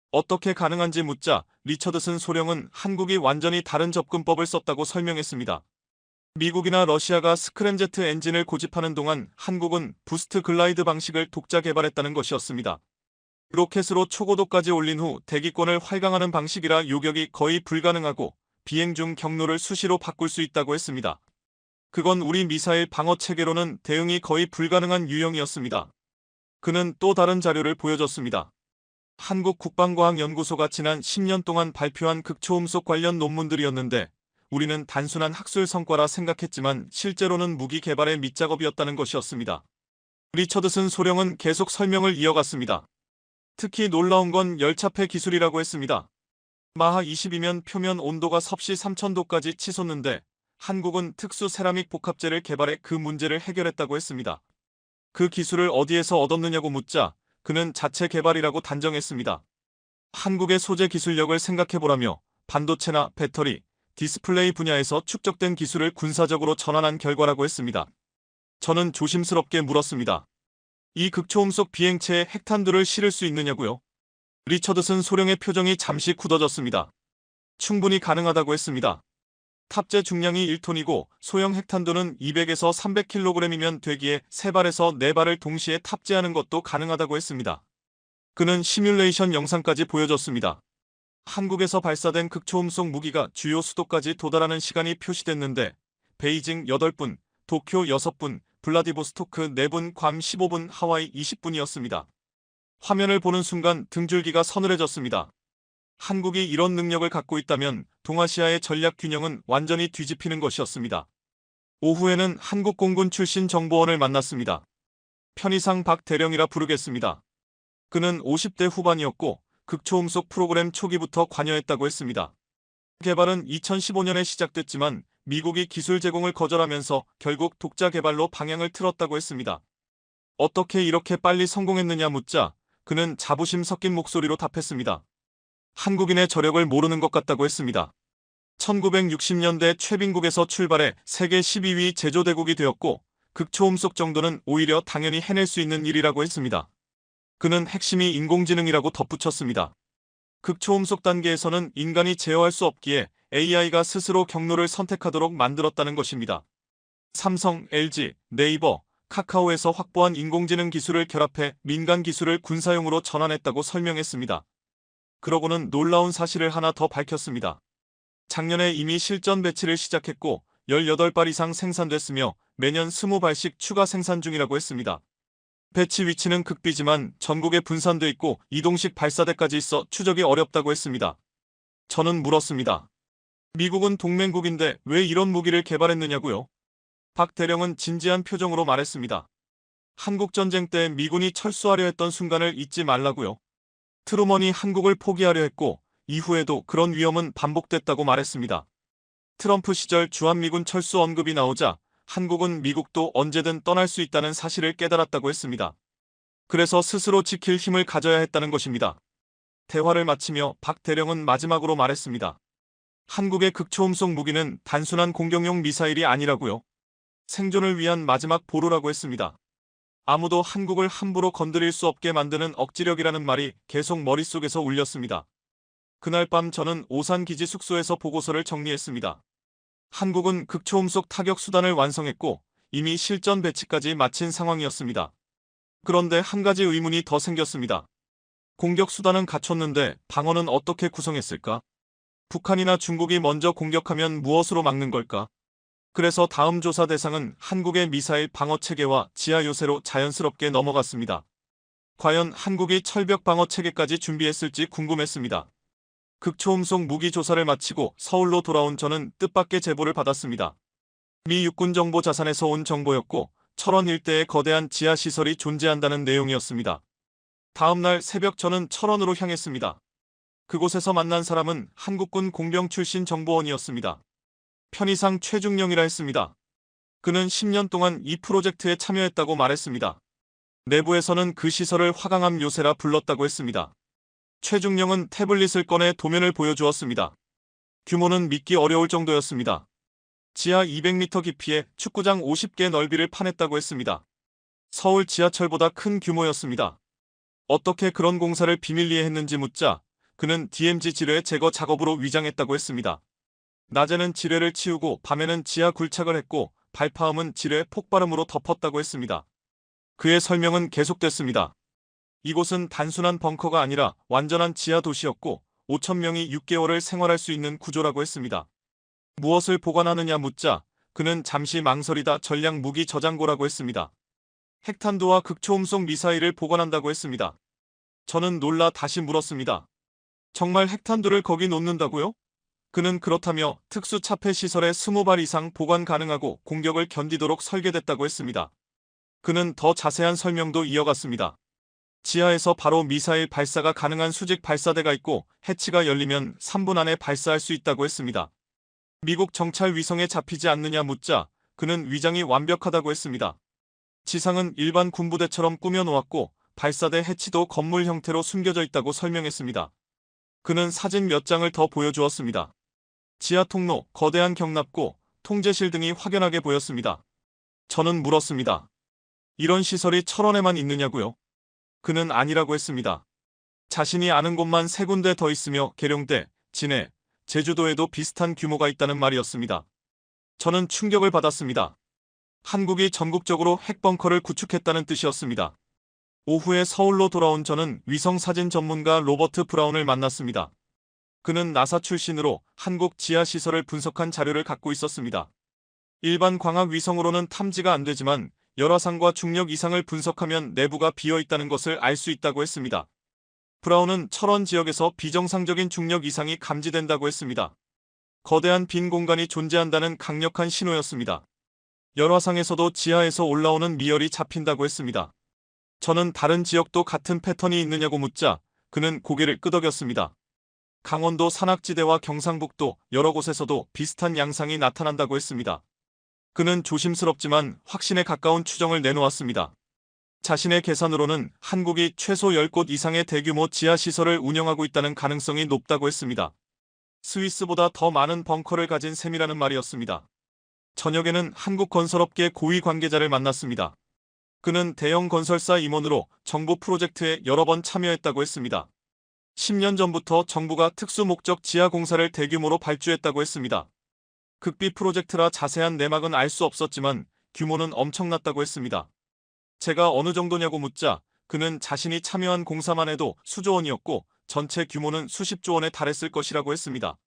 어떻게 가능한지 묻자 리처드슨 소령은 한국이 완전히 다른 접근법을 썼다고 설명했습니다. 미국이나 러시아가 스크램제트 엔진을 고집하는 동안 한국은 부스트 글라이드 방식을 독자 개발했다는 것이었습니다. 로켓으로 초고도까지 올린 후 대기권을 활강하는 방식이라 요격이 거의 불가능하고 비행 중 경로를 수시로 바꿀 수 있다고 했습니다. 그건 우리 미사일 방어 체계로는 대응이 거의 불가능한 유형이었습니다. 그는 또 다른 자료를 보여줬습니다. 한국 국방과학연구소가 지난 10년 동안 발표한 극초음속 관련 논문들이었는데 우리는 단순한 학술 성과라 생각했지만 실제로는 무기 개발의 밑작업이었다는 것이었습니다. 리처드슨 소령은 계속 설명을 이어갔습니다. 특히 놀라운 건 열차폐 기술이라고 했습니다. 마하 20이면 표면 온도가 섭씨 3000도까지 치솟는데 한국은 특수 세라믹 복합재를 개발해 그 문제를 해결했다고 했습니다. 그 기술을 어디에서 얻었느냐고 묻자 그는 자체 개발이라고 단정했습니다. 한국의 소재 기술력을 생각해보라며 반도체나 배터리, 디스플레이 분야에서 축적된 기술을 군사적으로 전환한 결과라고 했습니다. 저는 조심스럽게 물었습니다. 이 극초음속 비행체에 핵탄두를 실을 수 있느냐고요? 리처드슨 소령의 표정이 잠시 굳어졌습니다. 충분히 가능하다고 했습니다. 탑재 중량이 1톤이고 소형 핵탄두는 200에서 300kg이면 되기에 3발에서 4발을 동시에 탑재하는 것도 가능하다고 했습니다. 그는 시뮬레이션 영상까지 보여줬습니다. 한국에서 발사된 극초음속 무기가 주요 수도까지 도달하는 시간이 표시됐는데 베이징 8분, 도쿄 6분, 블라디보스토크 4분, 괌 15분, 하와이 20분이었습니다. 화면을 보는 순간 등줄기가 서늘해졌습니다. 한국이 이런 능력을 갖고 있다면 동아시아의 전략 균형은 완전히 뒤집히는 것이었습니다. 오후에는 한국 공군 출신 정보원을 만났습니다. 편의상 박 대령이라 부르겠습니다. 그는 50대 후반이었고 극초음속 프로그램 초기부터 관여했다고 했습니다. 개발은 2015년에 시작됐지만 미국이 기술 제공을 거절하면서 결국 독자 개발로 방향을 틀었다고 했습니다. 어떻게 이렇게 빨리 성공했느냐 묻자 그는 자부심 섞인 목소리로 답했습니다. 한국인의 저력을 모르는 것 같다고 했습니다. 1960년대 최빈국에서 출발해 세계 12위 제조대국이 되었고 극초음속 정도는 오히려 당연히 해낼 수 있는 일이라고 했습니다. 그는 핵심이 인공지능이라고 덧붙였습니다. 극초음속 단계에서는 인간이 제어할 수 없기에 AI가 스스로 경로를 선택하도록 만들었다는 것입니다. 삼성, LG, 네이버, 카카오에서 확보한 인공지능 기술을 결합해 민간 기술을 군사용으로 전환했다고 설명했습니다. 그러고는 놀라운 사실을 하나 더 밝혔습니다. 작년에 이미 실전 배치를 시작했고 18발 이상 생산됐으며 매년 20발씩 추가 생산 중이라고 했습니다. 배치 위치는 극비지만 전국에 분산돼 있고 이동식 발사대까지 있어 추적이 어렵다고 했습니다. 저는 물었습니다. 미국은 동맹국인데 왜 이런 무기를 개발했느냐고요? 박 대령은 진지한 표정으로 말했습니다. 한국전쟁 때 미군이 철수하려 했던 순간을 잊지 말라고요. 트루먼이 한국을 포기하려 했고 이후에도 그런 위험은 반복됐다고 말했습니다. 트럼프 시절 주한미군 철수 언급이 나오자 한국은 미국도 언제든 떠날 수 있다는 사실을 깨달았다고 했습니다. 그래서 스스로 지킬 힘을 가져야 했다는 것입니다. 대화를 마치며 박 대령은 마지막으로 말했습니다. 한국의 극초음속 무기는 단순한 공격용 미사일이 아니라고요. 생존을 위한 마지막 보루라고 했습니다. 아무도 한국을 함부로 건드릴 수 없게 만드는 억지력이라는 말이 계속 머릿속에서 울렸습니다. 그날 밤 저는 오산기지 숙소에서 보고서를 정리했습니다. 한국은 극초음속 타격 수단을 완성했고 이미 실전 배치까지 마친 상황이었습니다. 그런데 한 가지 의문이 더 생겼습니다. 공격 수단은 갖췄는데 방어는 어떻게 구성했을까? 북한이나 중국이 먼저 공격하면 무엇으로 막는 걸까? 그래서 다음 조사 대상은 한국의 미사일 방어 체계와 지하 요새로 자연스럽게 넘어갔습니다. 과연 한국이 철벽 방어 체계까지 준비했을지 궁금했습니다. 극초음속 무기 조사를 마치고 서울로 돌아온 저는 뜻밖의 제보를 받았습니다. 미 육군 정보 자산에서 온 정보였고 철원 일대에 거대한 지하시설이 존재한다는 내용이었습니다. 다음 날 새벽 저는 철원으로 향했습니다. 그곳에서 만난 사람은 한국군 공병 출신 정보원이었습니다. 편의상 최중령이라 했습니다. 그는 10년 동안 이 프로젝트에 참여했다고 말했습니다. 내부에서는 그 시설을 화강암 요새라 불렀다고 했습니다. 최중령은 태블릿을 꺼내 도면을 보여주었습니다. 규모는 믿기 어려울 정도였습니다. 지하 200m 깊이에 축구장 50개 넓이를 파냈다고 했습니다. 서울 지하철보다 큰 규모였습니다. 어떻게 그런 공사를 비밀리에 했는지 묻자 그는 DMZ 지뢰 제거 작업으로 위장했다고 했습니다. 낮에는 지뢰를 치우고 밤에는 지하 굴착을 했고 발파음은 지뢰 폭발음으로 덮었다고 했습니다. 그의 설명은 계속됐습니다. 이곳은 단순한 벙커가 아니라 완전한 지하 도시였고 5,000명이 6개월을 생활할 수 있는 구조라고 했습니다. 무엇을 보관하느냐 묻자 그는 잠시 망설이다 전략 무기 저장고라고 했습니다. 핵탄두와 극초음속 미사일을 보관한다고 했습니다. 저는 놀라 다시 물었습니다. 정말 핵탄두를 거기 놓는다고요? 그는 그렇다며 특수 차폐 시설에 20발 이상 보관 가능하고 공격을 견디도록 설계됐다고 했습니다. 그는 더 자세한 설명도 이어갔습니다. 지하에서 바로 미사일 발사가 가능한 수직 발사대가 있고 해치가 열리면 3분 안에 발사할 수 있다고 했습니다. 미국 정찰 위성에 잡히지 않느냐 묻자 그는 위장이 완벽하다고 했습니다. 지상은 일반 군부대처럼 꾸며놓았고 발사대 해치도 건물 형태로 숨겨져 있다고 설명했습니다. 그는 사진 몇 장을 더 보여주었습니다. 지하 통로, 거대한 경납고, 통제실 등이 확연하게 보였습니다. 저는 물었습니다. 이런 시설이 철원에만 있느냐고요? 그는 아니라고 했습니다. 자신이 아는 곳만 3군데 더 있으며 계룡대, 진해, 제주도에도 비슷한 규모가 있다는 말이었습니다. 저는 충격을 받았습니다. 한국이 전국적으로 핵벙커를 구축했다는 뜻이었습니다. 오후에 서울로 돌아온 저는 위성사진 전문가 로버트 브라운을 만났습니다. 그는 나사 출신으로 한국 지하시설을 분석한 자료를 갖고 있었습니다. 일반 광학 위성으로는 탐지가 안 되지만 열화상과 중력 이상을 분석하면 내부가 비어 있다는 것을 알 수 있다고 했습니다. 브라운은 철원 지역에서 비정상적인 중력 이상이 감지된다고 했습니다. 거대한 빈 공간이 존재한다는 강력한 신호였습니다. 열화상에서도 지하에서 올라오는 미열이 잡힌다고 했습니다. 저는 다른 지역도 같은 패턴이 있느냐고 묻자 그는 고개를 끄덕였습니다. 강원도 산악지대와 경상북도 여러 곳에서도 비슷한 양상이 나타난다고 했습니다. 그는 조심스럽지만 확신에 가까운 추정을 내놓았습니다. 자신의 계산으로는 한국이 최소 10곳 이상의 대규모 지하시설을 운영하고 있다는 가능성이 높다고 했습니다. 스위스보다 더 많은 벙커를 가진 셈이라는 말이었습니다. 저녁에는 한국건설업계 고위 관계자를 만났습니다. 그는 대형 건설사 임원으로 정부 프로젝트에 여러 번 참여했다고 했습니다. 10년 전부터 정부가 특수목적 지하공사를 대규모로 발주했다고 했습니다. 극비 프로젝트라 자세한 내막은 알 수 없었지만 규모는 엄청났다고 했습니다. 제가 어느 정도냐고 묻자 그는 자신이 참여한 공사만 해도 수조 원이었고 전체 규모는 수십조 원에 달했을 것이라고 했습니다.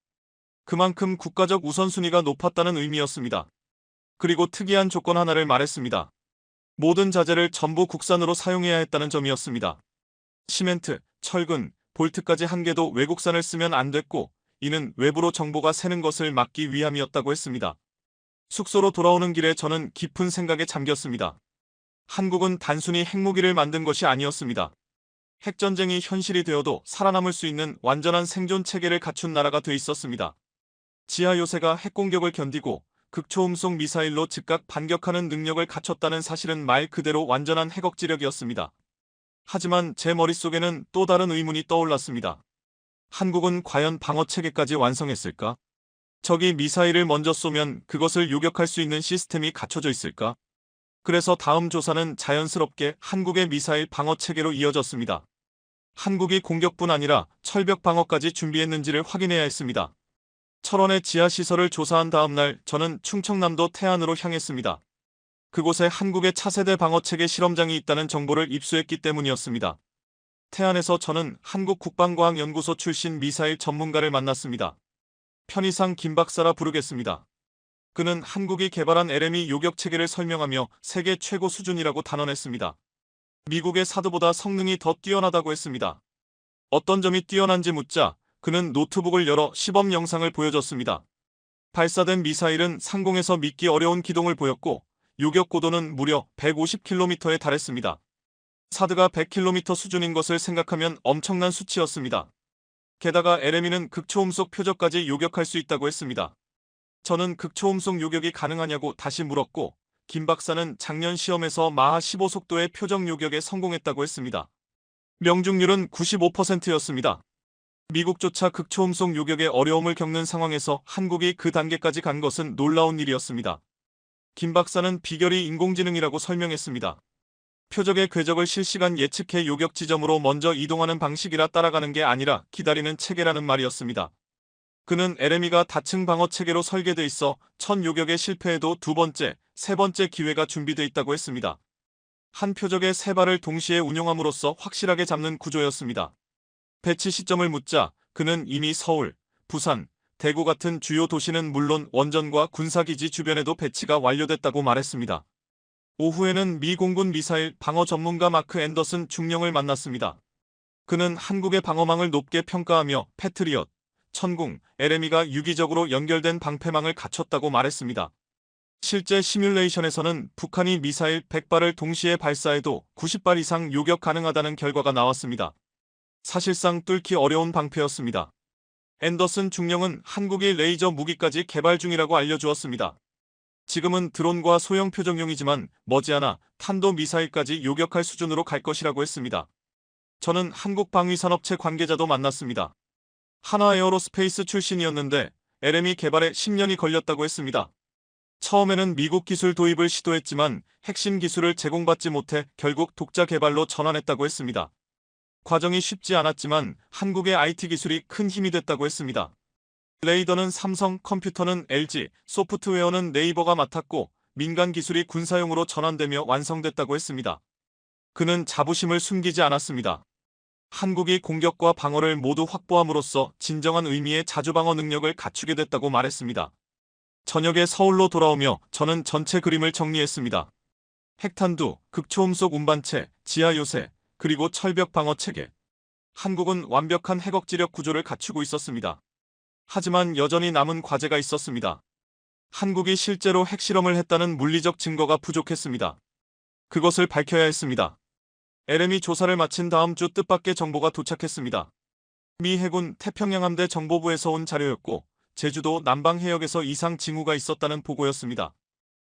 그만큼 국가적 우선순위가 높았다는 의미였습니다. 그리고 특이한 조건 하나를 말했습니다. 모든 자재를 전부 국산으로 사용해야 했다는 점이었습니다. 시멘트, 철근, 볼트까지 한 개도 외국산을 쓰면 안 됐고 이는 외부로 정보가 새는 것을 막기 위함이었다고 했습니다. 숙소로 돌아오는 길에 저는 깊은 생각에 잠겼습니다. 한국은 단순히 핵무기를 만든 것이 아니었습니다. 핵전쟁이 현실이 되어도 살아남을 수 있는 완전한 생존 체계를 갖춘 나라가 돼 있었습니다. 지하 요새가 핵공격을 견디고 극초음속 미사일로 즉각 반격하는 능력을 갖췄다는 사실은 말 그대로 완전한 핵억지력이었습니다. 하지만 제 머릿속에는 또 다른 의문이 떠올랐습니다. 한국은 과연 방어체계까지 완성했을까? 적이 미사일을 먼저 쏘면 그것을 요격할 수 있는 시스템이 갖춰져 있을까? 그래서 다음 조사는 자연스럽게 한국의 미사일 방어체계로 이어졌습니다. 한국이 공격뿐 아니라 철벽 방어까지 준비했는지를 확인해야 했습니다. 철원의 지하시설을 조사한 다음 날 저는 충청남도 태안으로 향했습니다. 그곳에 한국의 차세대 방어체계 실험장이 있다는 정보를 입수했기 때문이었습니다. 태안에서 저는 한국국방과학연구소 출신 미사일 전문가를 만났습니다. 편의상 김 박사라 부르겠습니다. 그는 한국이 개발한 LME 요격체계를 설명하며 세계 최고 수준이라고 단언했습니다. 미국의 사드보다 성능이 더 뛰어나다고 했습니다. 어떤 점이 뛰어난지 묻자 그는 노트북을 열어 시범 영상을 보여줬습니다. 발사된 미사일은 상공에서 믿기 어려운 기동을 보였고 요격 고도는 무려 150km에 달했습니다. 사드가 100km 수준인 것을 생각하면 엄청난 수치였습니다. 게다가 LME는 극초음속 표적까지 요격할 수 있다고 했습니다. 저는 극초음속 요격이 가능하냐고 다시 물었고 김 박사는 작년 시험에서 마하 15속도의 표적 요격에 성공했다고 했습니다. 명중률은 95%였습니다. 미국조차 극초음속 요격에 어려움을 겪는 상황에서 한국이 그 단계까지 간 것은 놀라운 일이었습니다. 김 박사는 비결이 인공지능이라고 설명했습니다. 표적의 궤적을 실시간 예측해 요격 지점으로 먼저 이동하는 방식이라 따라가는 게 아니라 기다리는 체계라는 말이었습니다. 그는 LME가 다층 방어 체계로 설계돼 있어 첫 요격에 실패해도 두 번째, 세 번째 기회가 준비돼 있다고 했습니다. 한 표적의 세 발을 동시에 운용함으로써 확실하게 잡는 구조였습니다. 배치 시점을 묻자 그는 이미 서울, 부산, 대구 같은 주요 도시는 물론 원전과 군사기지 주변에도 배치가 완료됐다고 말했습니다. 오후에는 미 공군 미사일 방어 전문가 마크 앤더슨 중령을 만났습니다. 그는 한국의 방어망을 높게 평가하며 패트리엇, 천궁, LME가 유기적으로 연결된 방패망을 갖췄다고 말했습니다. 실제 시뮬레이션에서는 북한이 미사일 100발을 동시에 발사해도 90발 이상 요격 가능하다는 결과가 나왔습니다. 사실상 뚫기 어려운 방패였습니다. 앤더슨 중령은 한국이 레이저 무기까지 개발 중이라고 알려주었습니다. 지금은 드론과 소형 표적용이지만 머지않아 탄도미사일까지 요격할 수준으로 갈 것이라고 했습니다. 저는 한국방위산업체 관계자도 만났습니다. 한화에어로스페이스 출신이었는데 LME 개발에 10년이 걸렸다고 했습니다. 처음에는 미국 기술 도입을 시도했지만 핵심 기술을 제공받지 못해 결국 독자 개발로 전환했다고 했습니다. 과정이 쉽지 않았지만 한국의 IT 기술이 큰 힘이 됐다고 했습니다. 레이더는 삼성, 컴퓨터는 LG, 소프트웨어는 네이버가 맡았고 민간 기술이 군사용으로 전환되며 완성됐다고 했습니다. 그는 자부심을 숨기지 않았습니다. 한국이 공격과 방어를 모두 확보함으로써 진정한 의미의 자주방어 능력을 갖추게 됐다고 말했습니다. 저녁에 서울로 돌아오며 저는 전체 그림을 정리했습니다. 핵탄두, 극초음속 운반체, 지하 요새, 그리고 철벽 방어 체계. 한국은 완벽한 핵억지력 구조를 갖추고 있었습니다. 하지만 여전히 남은 과제가 있었습니다. 한국이 실제로 핵실험을 했다는 물리적 증거가 부족했습니다. 그것을 밝혀야 했습니다. LM이 조사를 마친 다음 주 뜻밖의 정보가 도착했습니다. 미 해군 태평양 함대 정보부에서 온 자료였고 제주도 남방 해역에서 이상 징후가 있었다는 보고였습니다.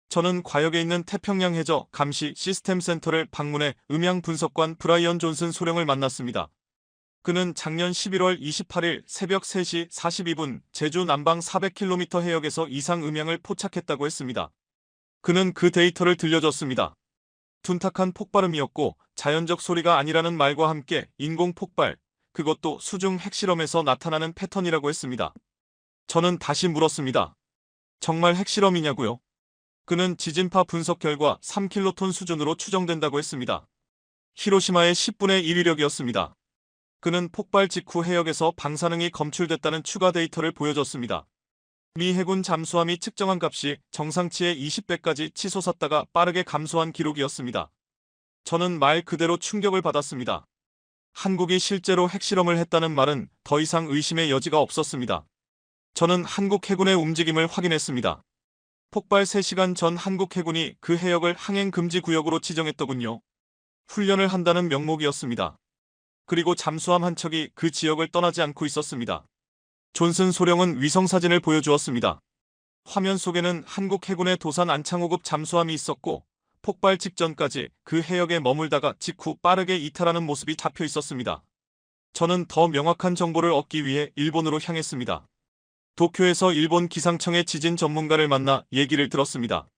저는 과역에 있는 태평양 해저 감시 시스템 센터를 방문해 음향 분석관 브라이언 존슨 소령을 만났습니다. 그는 작년 11월 28일 새벽 3시 42분 제주 남방 400km 해역에서 이상 음향을 포착했다고 했습니다. 그는 그 데이터를 들려줬습니다. 둔탁한 폭발음이었고 자연적 소리가 아니라는 말과 함께 인공 폭발, 그것도 수중 핵실험에서 나타나는 패턴이라고 했습니다. 저는 다시 물었습니다. 정말 핵실험이냐고요? 그는 지진파 분석 결과 3킬로톤 수준으로 추정된다고 했습니다. 히로시마의 10분의 1위력이었습니다. 그는 폭발 직후 해역에서 방사능이 검출됐다는 추가 데이터를 보여줬습니다. 미 해군 잠수함이 측정한 값이 정상치의 20배까지 치솟았다가 빠르게 감소한 기록이었습니다. 저는 말 그대로 충격을 받았습니다. 한국이 실제로 핵실험을 했다는 말은 더 이상 의심의 여지가 없었습니다. 저는 한국 해군의 움직임을 확인했습니다. 폭발 3시간 전 한국 해군이 그 해역을 항행금지 구역으로 지정했더군요. 훈련을 한다는 명목이었습니다. 그리고 잠수함 한 척이 그 지역을 떠나지 않고 있었습니다. 존슨 소령은 위성사진을 보여주었습니다. 화면 속에는 한국 해군의 도산 안창호급 잠수함이 있었고 폭발 직전까지 그 해역에 머물다가 직후 빠르게 이탈하는 모습이 잡혀 있었습니다. 저는 더 명확한 정보를 얻기 위해 일본으로 향했습니다. 도쿄에서 일본 기상청의 지진 전문가를 만나 얘기를 들었습니다.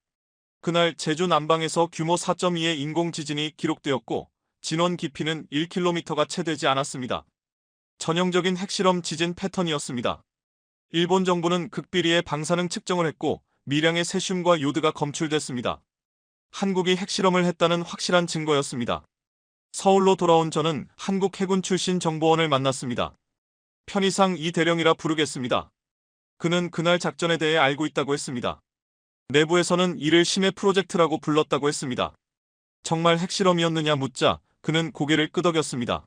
그날 제주 남방에서 규모 4.2의 인공지진이 기록되었고 진원 깊이는 1km가 채 되지 않았습니다. 전형적인 핵실험 지진 패턴이었습니다. 일본 정부는 극비리의 방사능 측정을 했고 미량의 세슘과 요드가 검출됐습니다. 한국이 핵실험을 했다는 확실한 증거였습니다. 서울로 돌아온 저는 한국 해군 출신 정보원을 만났습니다. 편의상 이 대령이라 부르겠습니다. 그는 그날 작전에 대해 알고 있다고 했습니다. 내부에서는 이를 심해 프로젝트라고 불렀다고 했습니다. 정말 핵실험이었느냐 묻자 그는 고개를 끄덕였습니다.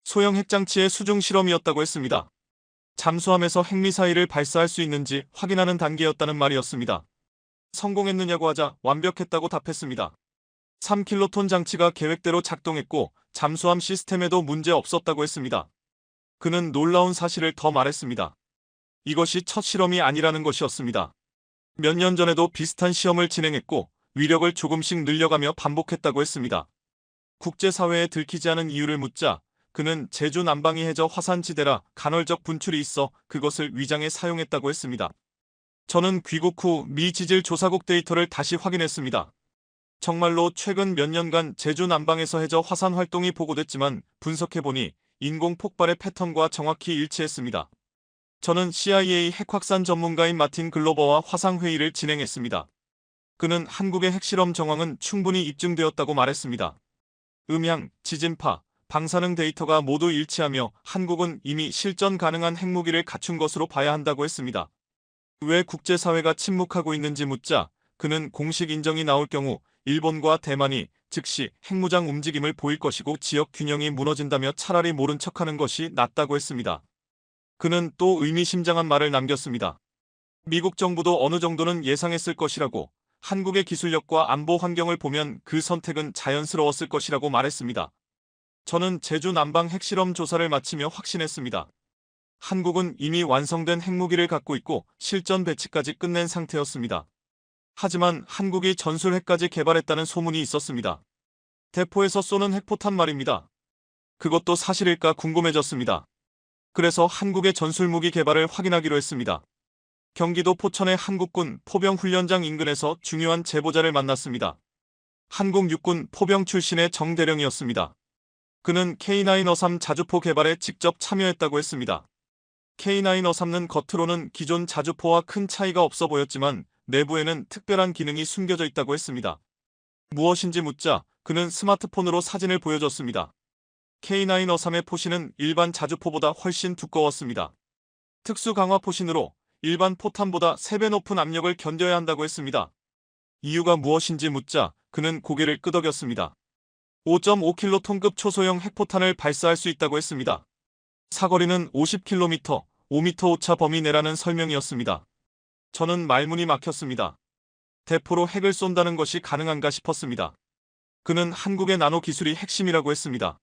소형 핵장치의 수중 실험이었다고 했습니다. 잠수함에서 핵미사일을 발사할 수 있는지 확인하는 단계였다는 말이었습니다. 성공했느냐고 하자 완벽했다고 답했습니다. 3킬로톤 장치가 계획대로 작동했고 잠수함 시스템에도 문제 없었다고 했습니다. 그는 놀라운 사실을 더 말했습니다. 이것이 첫 실험이 아니라는 것이었습니다. 몇 년 전에도 비슷한 시험을 진행했고 위력을 조금씩 늘려가며 반복했다고 했습니다. 국제사회에 들키지 않은 이유를 묻자 그는 제주 남방이 해저 화산지대라 간헐적 분출이 있어 그것을 위장에 사용했다고 했습니다. 저는 귀국 후 미 지질 조사국 데이터를 다시 확인했습니다. 정말로 최근 몇 년간 제주 남방에서 해저 화산 활동이 보고됐지만 분석해보니 인공 폭발의 패턴과 정확히 일치했습니다. 저는 CIA 핵확산 전문가인 마틴 글로버와 화상회의를 진행했습니다. 그는 한국의 핵실험 정황은 충분히 입증되었다고 말했습니다. 음향, 지진파, 방사능 데이터가 모두 일치하며 한국은 이미 실전 가능한 핵무기를 갖춘 것으로 봐야 한다고 했습니다. 왜 국제사회가 침묵하고 있는지 묻자 그는 공식 인정이 나올 경우 일본과 대만이 즉시 핵무장 움직임을 보일 것이고 지역 균형이 무너진다며 차라리 모른 척하는 것이 낫다고 했습니다. 그는 또 의미심장한 말을 남겼습니다. 미국 정부도 어느 정도는 예상했을 것이라고 한국의 기술력과 안보 환경을 보면 그 선택은 자연스러웠을 것이라고 말했습니다. 저는 제주 남방 핵실험 조사를 마치며 확신했습니다. 한국은 이미 완성된 핵무기를 갖고 있고 실전 배치까지 끝낸 상태였습니다. 하지만 한국이 전술핵까지 개발했다는 소문이 있었습니다. 대포에서 쏘는 핵포탄 말입니다. 그것도 사실일까 궁금해졌습니다. 그래서 한국의 전술무기 개발을 확인하기로 했습니다. 경기도 포천의 한국군 포병훈련장 인근에서 중요한 제보자를 만났습니다. 한국 육군 포병 출신의 정 대령이었습니다. 그는 K9-3 자주포 개발에 직접 참여했다고 했습니다. K9-3는 겉으로는 기존 자주포와 큰 차이가 없어 보였지만 내부에는 특별한 기능이 숨겨져 있다고 했습니다. 무엇인지 묻자 그는 스마트폰으로 사진을 보여줬습니다. K9 어삼의 포신은 일반 자주포보다 훨씬 두꺼웠습니다. 특수 강화 포신으로 일반 포탄보다 3배 높은 압력을 견뎌야 한다고 했습니다. 이유가 무엇인지 묻자 그는 고개를 끄덕였습니다. 5.5킬로톤급 초소형 핵포탄을 발사할 수 있다고 했습니다. 사거리는 50km, 5m 오차 범위 내라는 설명이었습니다. 저는 말문이 막혔습니다. 대포로 핵을 쏜다는 것이 가능한가 싶었습니다. 그는 한국의 나노 기술이 핵심이라고 했습니다.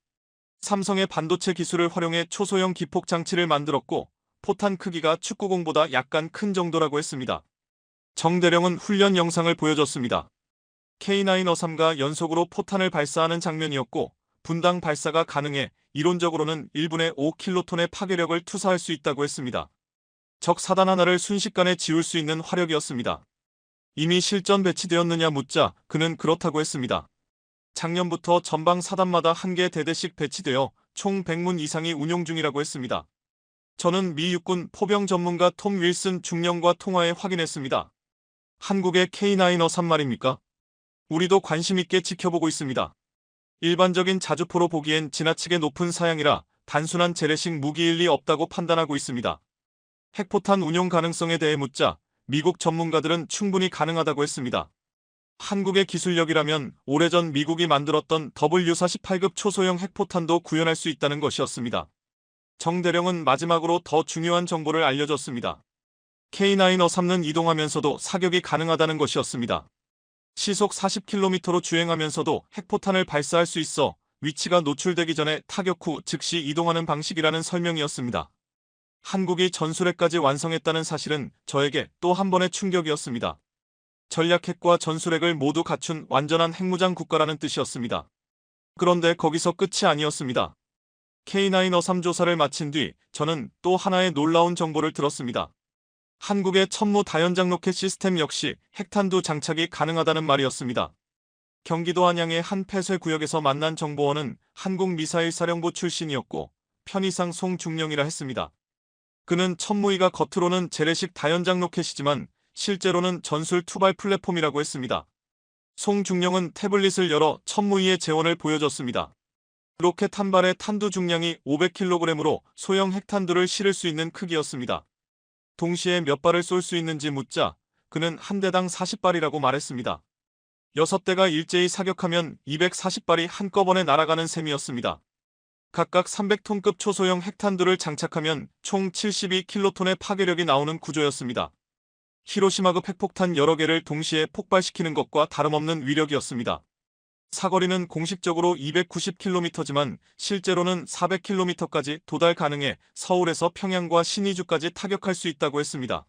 삼성의 반도체 기술을 활용해 초소형 기폭 장치를 만들었고 포탄 크기가 축구공보다 약간 큰 정도라고 했습니다. 정대령은 훈련 영상을 보여줬습니다. K9 어삼과 연속으로 포탄을 발사하는 장면이었고 분당 발사가 가능해 이론적으로는 1분에 5킬로톤의 파괴력을 투사할 수 있다고 했습니다. 적 사단 하나를 순식간에 지울 수 있는 화력이었습니다. 이미 실전 배치되었느냐 묻자 그는 그렇다고 했습니다. 작년부터 전방 사단마다 1개 대대씩 배치되어 총 100문 이상이 운용 중이라고 했습니다. 저는 미 육군 포병 전문가 톰 윌슨 중령과 통화해 확인했습니다. 한국의 K9 어삼 말입니까? 우리도 관심 있게 지켜보고 있습니다. 일반적인 자주포로 보기엔 지나치게 높은 사양이라 단순한 재래식 무기일 리 없다고 판단하고 있습니다. 핵포탄 운용 가능성에 대해 묻자 미국 전문가들은 충분히 가능하다고 했습니다. 한국의 기술력이라면 오래전 미국이 만들었던 W48급 초소형 핵포탄도 구현할 수 있다는 것이었습니다. 정대령은 마지막으로 더 중요한 정보를 알려줬습니다. K9 어삼은 이동하면서도 사격이 가능하다는 것이었습니다. 시속 40km로 주행하면서도 핵포탄을 발사할 수 있어 위치가 노출되기 전에 타격 후 즉시 이동하는 방식이라는 설명이었습니다. 한국이 전술핵까지 완성했다는 사실은 저에게 또 한 번의 충격이었습니다. 전략핵과 전술핵을 모두 갖춘 완전한 핵무장 국가라는 뜻이었습니다. 그런데 거기서 끝이 아니었습니다. K9 어삼 조사를 마친 뒤 저는 또 하나의 놀라운 정보를 들었습니다. 한국의 천무 다연장 로켓 시스템 역시 핵탄두 장착이 가능하다는 말이었습니다. 경기도 안양의 한 폐쇄구역에서 만난 정보원은 한국미사일사령부 출신이었고 편의상 송중령이라 했습니다. 그는 천무이가 겉으로는 재래식 다연장 로켓이지만 실제로는 전술 투발 플랫폼이라고 했습니다. 송중령은 태블릿을 열어 천무이의 재원을 보여줬습니다. 로켓 한 발의 탄두 중량이 500kg으로 소형 핵탄두를 실을 수 있는 크기였습니다. 동시에 몇 발을 쏠 수 있는지 묻자 그는 한 대당 40발이라고 말했습니다. 6대가 일제히 사격하면 240발이 한꺼번에 날아가는 셈이었습니다. 각각 300톤급 초소형 핵탄두를 장착하면 총 72킬로톤의 파괴력이 나오는 구조였습니다. 히로시마급 핵폭탄 여러 개를 동시에 폭발시키는 것과 다름없는 위력이었습니다. 사거리는 공식적으로 290km지만 실제로는 400km까지 도달 가능해 서울에서 평양과 신의주까지 타격할 수 있다고 했습니다.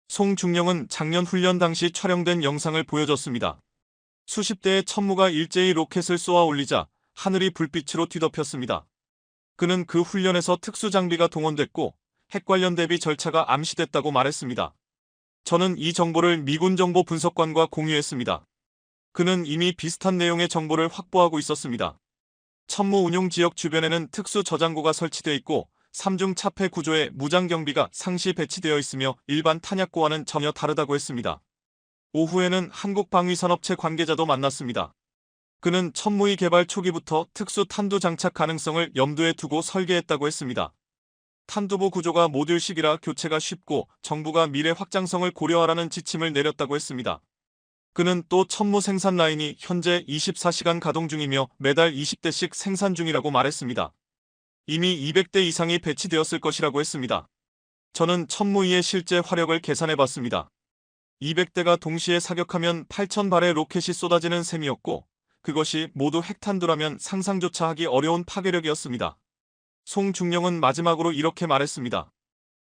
송중령은 작년 훈련 당시 촬영된 영상을 보여줬습니다. 수십 대의 천무가 일제히 로켓을 쏘아 올리자 하늘이 불빛으로 뒤덮였습니다. 그는 그 훈련에서 특수장비가 동원됐고 핵 관련 대비 절차가 암시됐다고 말했습니다. 저는 이 정보를 미군 정보 분석관과 공유했습니다. 그는 이미 비슷한 내용의 정보를 확보하고 있었습니다. 천무 운용 지역 주변에는 특수 저장고가 설치되어 있고 3중 차폐 구조의 무장경비가 상시 배치되어 있으며 일반 탄약고와는 전혀 다르다고 했습니다. 오후에는 한국방위산업체 관계자도 만났습니다. 그는 천무이 개발 초기부터 특수 탄두 장착 가능성을 염두에 두고 설계했다고 했습니다. 탄두부 구조가 모듈식이라 교체가 쉽고 정부가 미래 확장성을 고려하라는 지침을 내렸다고 했습니다. 그는 또 천무 생산 라인이 현재 24시간 가동 중이며 매달 20대씩 생산 중이라고 말했습니다. 이미 200대 이상이 배치되었을 것이라고 했습니다. 저는 천무이의 실제 화력을 계산해봤습니다. 200대가 동시에 사격하면 8,000발의 로켓이 쏟아지는 셈이었고 그것이 모두 핵탄두라면 상상조차 하기 어려운 파괴력이었습니다. 송중령은 마지막으로 이렇게 말했습니다.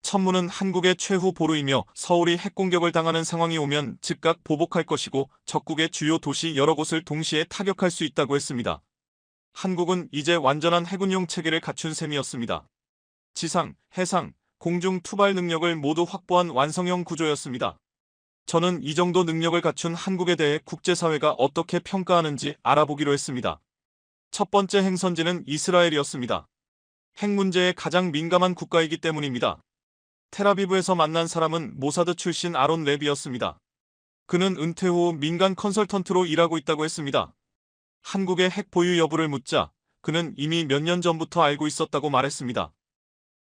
천무는 한국의 최후 보루이며 서울이 핵공격을 당하는 상황이 오면 즉각 보복할 것이고 적국의 주요 도시 여러 곳을 동시에 타격할 수 있다고 했습니다. 한국은 이제 완전한 핵운용 체계를 갖춘 셈이었습니다. 지상, 해상, 공중 투발 능력을 모두 확보한 완성형 구조였습니다. 저는 이 정도 능력을 갖춘 한국에 대해 국제사회가 어떻게 평가하는지 알아보기로 했습니다. 첫 번째 행선지는 이스라엘이었습니다. 핵 문제에 가장 민감한 국가이기 때문입니다. 텔아비브에서 만난 사람은 모사드 출신 아론 레비였습니다. 그는 은퇴 후 민간 컨설턴트로 일하고 있다고 했습니다. 한국의 핵 보유 여부를 묻자 그는 이미 몇 년 전부터 알고 있었다고 말했습니다.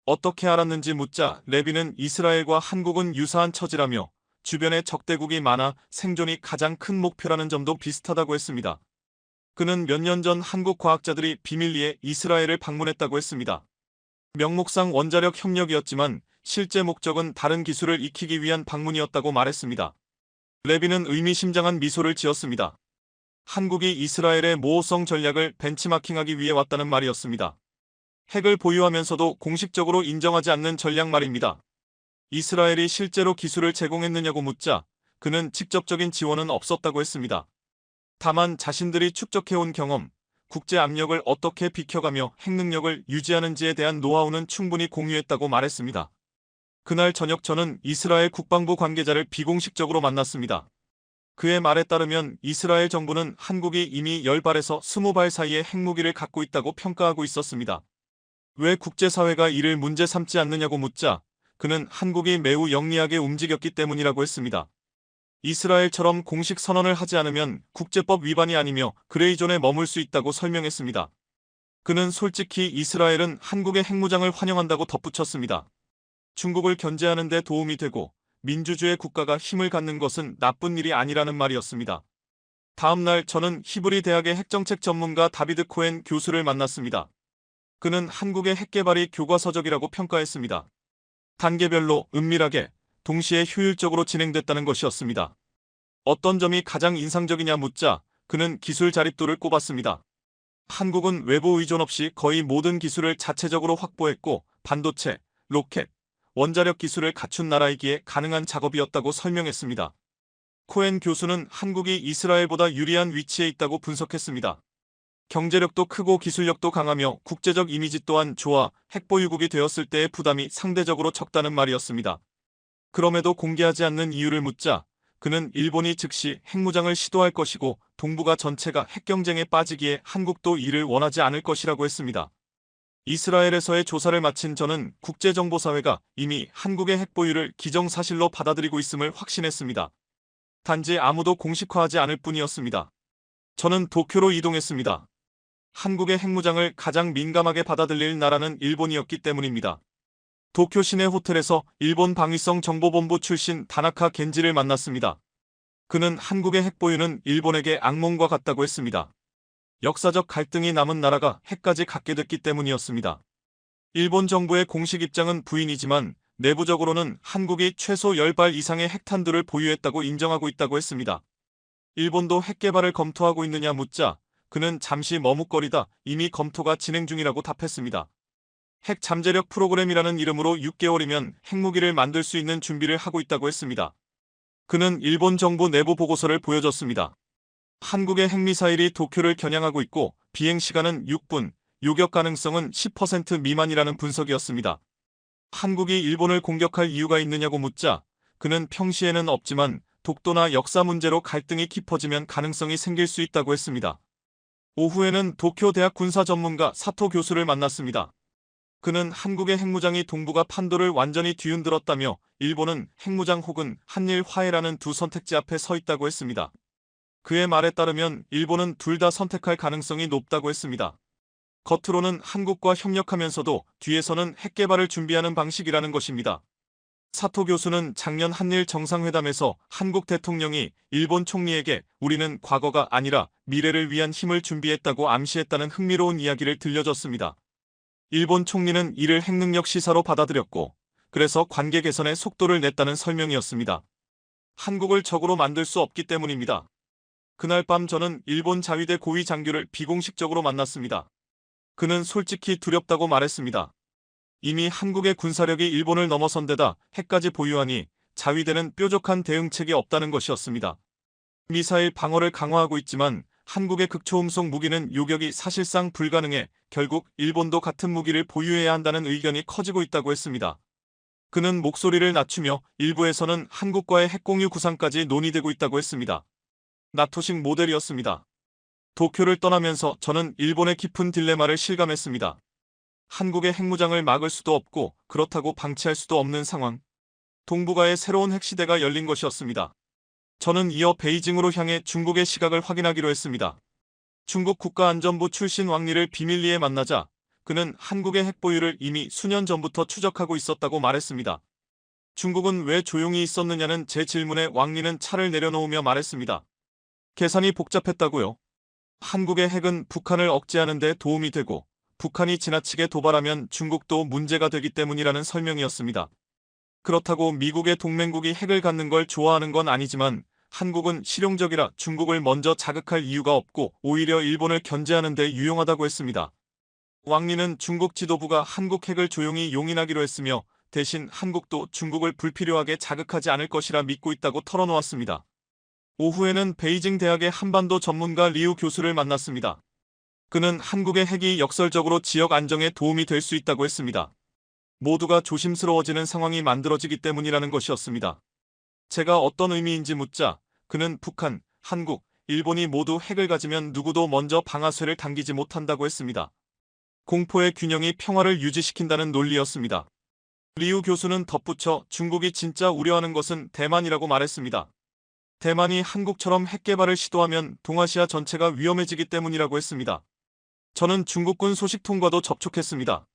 어떻게 알았는지 묻자 레비는 이스라엘과 한국은 유사한 처지라며 주변에 적대국이 많아 생존이 가장 큰 목표라는 점도 비슷하다고 했습니다. 그는 몇 년 전 한국 과학자들이 비밀리에 이스라엘을 방문했다고 했습니다. 명목상 원자력 협력이었지만 실제 목적은 다른 기술을 익히기 위한 방문이었다고 말했습니다. 레비는 의미심장한 미소를 지었습니다. 한국이 이스라엘의 모호성 전략을 벤치마킹하기 위해 왔다는 말이었습니다. 핵을 보유하면서도 공식적으로 인정하지 않는 전략 말입니다. 이스라엘이 실제로 기술을 제공했느냐고 묻자 그는 직접적인 지원은 없었다고 했습니다. 다만 자신들이 축적해온 경험, 국제 압력을 어떻게 비켜가며 핵 능력을 유지하는지에 대한 노하우는 충분히 공유했다고 말했습니다. 그날 저녁 저는 이스라엘 국방부 관계자를 비공식적으로 만났습니다. 그의 말에 따르면 이스라엘 정부는 한국이 이미 10발에서 20발 사이의 핵무기를 갖고 있다고 평가하고 있었습니다. 왜 국제사회가 이를 문제 삼지 않느냐고 묻자 그는 한국이 매우 영리하게 움직였기 때문이라고 했습니다. 이스라엘처럼 공식 선언을 하지 않으면 국제법 위반이 아니며 그레이존에 머물 수 있다고 설명했습니다. 그는 솔직히 이스라엘은 한국의 핵무장을 환영한다고 덧붙였습니다. 중국을 견제하는 데 도움이 되고 민주주의 국가가 힘을 갖는 것은 나쁜 일이 아니라는 말이었습니다. 다음 날 저는 히브리 대학의 핵정책 전문가 다비드 코엔 교수를 만났습니다. 그는 한국의 핵개발이 교과서적이라고 평가했습니다. 단계별로 은밀하게 동시에 효율적으로 진행됐다는 것이었습니다. 어떤 점이 가장 인상적이냐 묻자 그는 기술 자립도를 꼽았습니다. 한국은 외부 의존 없이 거의 모든 기술을 자체적으로 확보했고 반도체, 로켓, 원자력 기술을 갖춘 나라이기에 가능한 작업이었다고 설명했습니다. 코엔 교수는 한국이 이스라엘보다 유리한 위치에 있다고 분석했습니다. 경제력도 크고 기술력도 강하며 국제적 이미지 또한 좋아 핵보유국이 되었을 때의 부담이 상대적으로 적다는 말이었습니다. 그럼에도 공개하지 않는 이유를 묻자 그는 일본이 즉시 핵무장을 시도할 것이고 동북아 전체가 핵경쟁에 빠지기에 한국도 이를 원하지 않을 것이라고 했습니다. 이스라엘에서의 조사를 마친 저는 국제정보사회가 이미 한국의 핵보유를 기정사실로 받아들이고 있음을 확신했습니다. 단지 아무도 공식화하지 않을 뿐이었습니다. 저는 도쿄로 이동했습니다. 한국의 핵무장을 가장 민감하게 받아들일 나라는 일본이었기 때문입니다. 도쿄 시내 호텔에서 일본 방위성 정보본부 출신 다나카 겐지를 만났습니다. 그는 한국의 핵보유는 일본에게 악몽과 같다고 했습니다. 역사적 갈등이 남은 나라가 핵까지 갖게 됐기 때문이었습니다. 일본 정부의 공식 입장은 부인이지만 내부적으로는 한국이 최소 10발 이상의 핵탄두를 보유했다고 인정하고 있다고 했습니다. 일본도 핵 개발을 검토하고 있느냐 묻자 그는 잠시 머뭇거리다 이미 검토가 진행 중이라고 답했습니다. 핵 잠재력 프로그램이라는 이름으로 6개월이면 핵무기를 만들 수 있는 준비를 하고 있다고 했습니다. 그는 일본 정부 내부 보고서를 보여줬습니다. 한국의 핵미사일이 도쿄를 겨냥하고 있고 비행시간은 6분, 요격 가능성은 10% 미만이라는 분석이었습니다. 한국이 일본을 공격할 이유가 있느냐고 묻자 그는 평시에는 없지만 독도나 역사 문제로 갈등이 깊어지면 가능성이 생길 수 있다고 했습니다. 오후에는 도쿄 대학 군사 전문가 사토 교수를 만났습니다. 그는 한국의 핵무장이 동북아 판도를 완전히 뒤흔들었다며 일본은 핵무장 혹은 한일 화해라는 두 선택지 앞에 서 있다고 했습니다. 그의 말에 따르면 일본은 둘 다 선택할 가능성이 높다고 했습니다. 겉으로는 한국과 협력하면서도 뒤에서는 핵 개발을 준비하는 방식이라는 것입니다. 사토 교수는 작년 한일 정상회담에서 한국 대통령이 일본 총리에게 우리는 과거가 아니라 미래를 위한 힘을 준비했다고 암시했다는 흥미로운 이야기를 들려줬습니다. 일본 총리는 이를 핵능력 시사로 받아들였고 그래서 관계 개선에 속도를 냈다는 설명이었습니다. 한국을 적으로 만들 수 없기 때문입니다. 그날 밤 저는 일본 자위대 고위 장교를 비공식적으로 만났습니다. 그는 솔직히 두렵다고 말했습니다. 이미 한국의 군사력이 일본을 넘어선 데다 핵까지 보유하니 자위대는 뾰족한 대응책이 없다는 것이었습니다. 미사일 방어를 강화하고 있지만 한국의 극초음속 무기는 요격이 사실상 불가능해 결국 일본도 같은 무기를 보유해야 한다는 의견이 커지고 있다고 했습니다. 그는 목소리를 낮추며 일부에서는 한국과의 핵공유 구상까지 논의되고 있다고 했습니다. 나토식 모델이었습니다. 도쿄를 떠나면서 저는 일본의 깊은 딜레마를 실감했습니다. 한국의 핵무장을 막을 수도 없고 그렇다고 방치할 수도 없는 상황. 동북아의 새로운 핵시대가 열린 것이었습니다. 저는 이어 베이징으로 향해 중국의 시각을 확인하기로 했습니다. 중국 국가안전부 출신 왕리를 비밀리에 만나자 그는 한국의 핵보유를 이미 수년 전부터 추적하고 있었다고 말했습니다. 중국은 왜 조용히 있었느냐는 제 질문에 왕리는 차를 내려놓으며 말했습니다. 계산이 복잡했다고요. 한국의 핵은 북한을 억제하는 데 도움이 되고 북한이 지나치게 도발하면 중국도 문제가 되기 때문이라는 설명이었습니다. 그렇다고 미국의 동맹국이 핵을 갖는 걸 좋아하는 건 아니지만 한국은 실용적이라 중국을 먼저 자극할 이유가 없고 오히려 일본을 견제하는 데 유용하다고 했습니다. 왕리는 중국 지도부가 한국 핵을 조용히 용인하기로 했으며 대신 한국도 중국을 불필요하게 자극하지 않을 것이라 믿고 있다고 털어놓았습니다. 오후에는 베이징 대학의 한반도 전문가 리우 교수를 만났습니다. 그는 한국의 핵이 역설적으로 지역 안정에 도움이 될 수 있다고 했습니다. 모두가 조심스러워지는 상황이 만들어지기 때문이라는 것이었습니다. 제가 어떤 의미인지 묻자 그는 북한, 한국, 일본이 모두 핵을 가지면 누구도 먼저 방아쇠를 당기지 못한다고 했습니다. 공포의 균형이 평화를 유지시킨다는 논리였습니다. 리우 교수는 덧붙여 중국이 진짜 우려하는 것은 대만이라고 말했습니다. 대만이 한국처럼 핵 개발을 시도하면 동아시아 전체가 위험해지기 때문이라고 했습니다. 저는 중국군 소식통과도 접촉했습니다.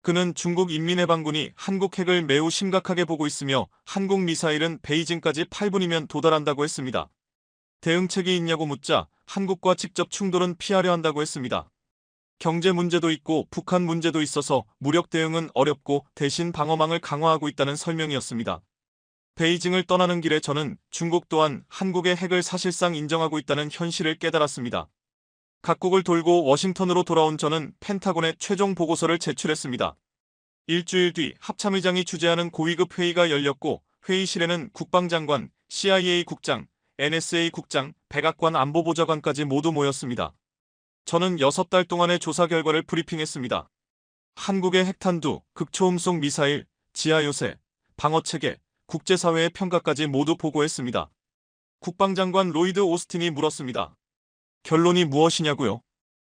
그는 중국 인민해방군이 한국 핵을 매우 심각하게 보고 있으며 한국 미사일은 베이징까지 8분이면 도달한다고 했습니다. 대응책이 있냐고 묻자 한국과 직접 충돌은 피하려 한다고 했습니다. 경제 문제도 있고 북한 문제도 있어서 무력 대응은 어렵고 대신 방어망을 강화하고 있다는 설명이었습니다. 베이징을 떠나는 길에 저는 중국 또한 한국의 핵을 사실상 인정하고 있다는 현실을 깨달았습니다. 각국을 돌고 워싱턴으로 돌아온 저는 펜타곤에 최종 보고서를 제출했습니다. 일주일 뒤 합참의장이 주재하는 고위급 회의가 열렸고 회의실에는 국방장관, CIA 국장, NSA 국장, 백악관 안보보좌관까지 모두 모였습니다. 저는 6달 동안의 조사 결과를 브리핑했습니다. 한국의 핵탄두, 극초음속 미사일, 지하요새, 방어체계, 국제사회의 평가까지 모두 보고했습니다. 국방장관 로이드 오스틴이 물었습니다. 결론이 무엇이냐고요?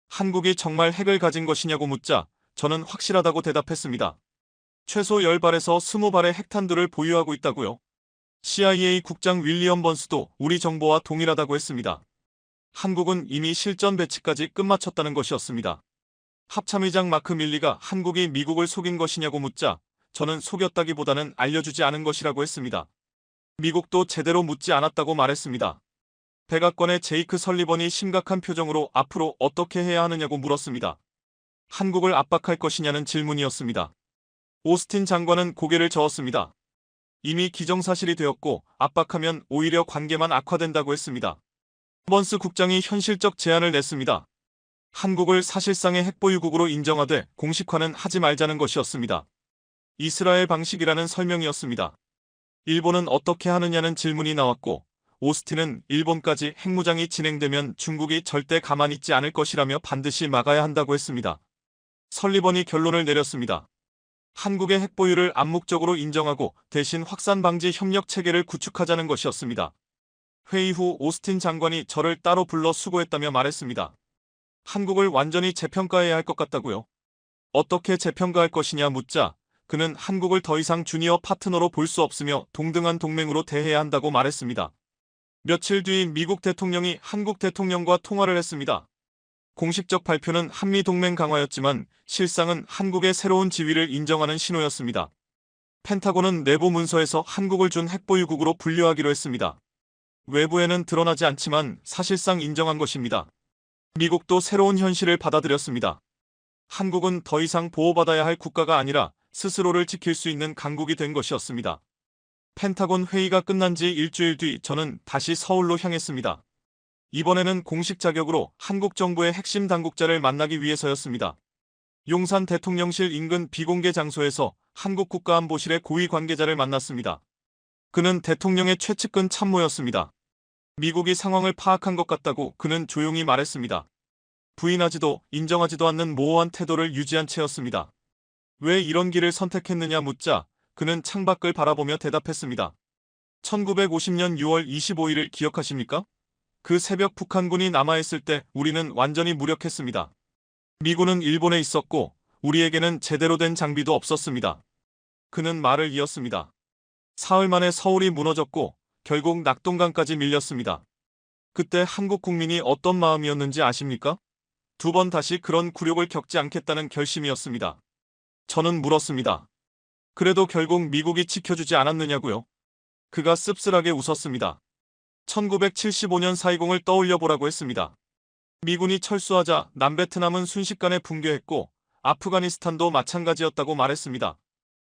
한국이 정말 핵을 가진 것이냐고 묻자 저는 확실하다고 대답했습니다. 최소 10발에서 20발의 핵탄두를 보유하고 있다고요. CIA 국장 윌리엄 번스도 우리 정보와 동일하다고 했습니다. 한국은 이미 실전 배치까지 끝마쳤다는 것이었습니다. 합참의장 마크 밀리가 한국이 미국을 속인 것이냐고 묻자 저는 속였다기보다는 알려주지 않은 것이라고 했습니다. 미국도 제대로 묻지 않았다고 말했습니다. 백악관의 제이크 설리번이 심각한 표정으로 앞으로 어떻게 해야 하느냐고 물었습니다. 한국을 압박할 것이냐는 질문이었습니다. 오스틴 장관은 고개를 저었습니다. 이미 기정사실이 되었고 압박하면 오히려 관계만 악화된다고 했습니다. 번스 국장이 현실적 제안을 냈습니다. 한국을 사실상의 핵보유국으로 인정하되 공식화는 하지 말자는 것이었습니다. 이스라엘 방식이라는 설명이었습니다. 일본은 어떻게 하느냐는 질문이 나왔고 오스틴은 일본까지 핵무장이 진행되면 중국이 절대 가만히 있지 않을 것이라며 반드시 막아야 한다고 했습니다. 설리번이 결론을 내렸습니다. 한국의 핵보유를 암묵적으로 인정하고 대신 확산 방지 협력 체계를 구축하자는 것이었습니다. 회의 후 오스틴 장관이 저를 따로 불러 수고했다며 말했습니다. 한국을 완전히 재평가해야 할 것 같다고요. 어떻게 재평가할 것이냐 묻자 그는 한국을 더 이상 주니어 파트너로 볼 수 없으며 동등한 동맹으로 대해야 한다고 말했습니다. 며칠 뒤 미국 대통령이 한국 대통령과 통화를 했습니다. 공식적 발표는 한미동맹 강화였지만 실상은 한국의 새로운 지위를 인정하는 신호였습니다. 펜타곤은 내부 문서에서 한국을 준 핵보유국으로 분류하기로 했습니다. 외부에는 드러나지 않지만 사실상 인정한 것입니다. 미국도 새로운 현실을 받아들였습니다. 한국은 더 이상 보호받아야 할 국가가 아니라 스스로를 지킬 수 있는 강국이 된 것이었습니다. 펜타곤 회의가 끝난 지 일주일 뒤 저는 다시 서울로 향했습니다. 이번에는 공식 자격으로 한국 정부의 핵심 당국자를 만나기 위해서였습니다. 용산 대통령실 인근 비공개 장소에서 한국 국가안보실의 고위 관계자를 만났습니다. 그는 대통령의 최측근 참모였습니다. 미국이 상황을 파악한 것 같다고 그는 조용히 말했습니다. 부인하지도 인정하지도 않는 모호한 태도를 유지한 채였습니다. 왜 이런 길을 선택했느냐 묻자 그는 창밖을 바라보며 대답했습니다. 1950년 6월 25일을 기억하십니까? 그 새벽 북한군이 남하했을 때 우리는 완전히 무력했습니다. 미군은 일본에 있었고 우리에게는 제대로 된 장비도 없었습니다. 그는 말을 이었습니다. 사흘 만에 서울이 무너졌고 결국 낙동강까지 밀렸습니다. 그때 한국 국민이 어떤 마음이었는지 아십니까? 두 번 다시 그런 굴욕을 겪지 않겠다는 결심이었습니다. 저는 물었습니다. 그래도 결국 미국이 지켜주지 않았느냐고요? 그가 씁쓸하게 웃었습니다. 1975년 4.20을 떠올려 보라고 했습니다. 미군이 철수하자 남베트남은 순식간에 붕괴했고 아프가니스탄도 마찬가지였다고 말했습니다.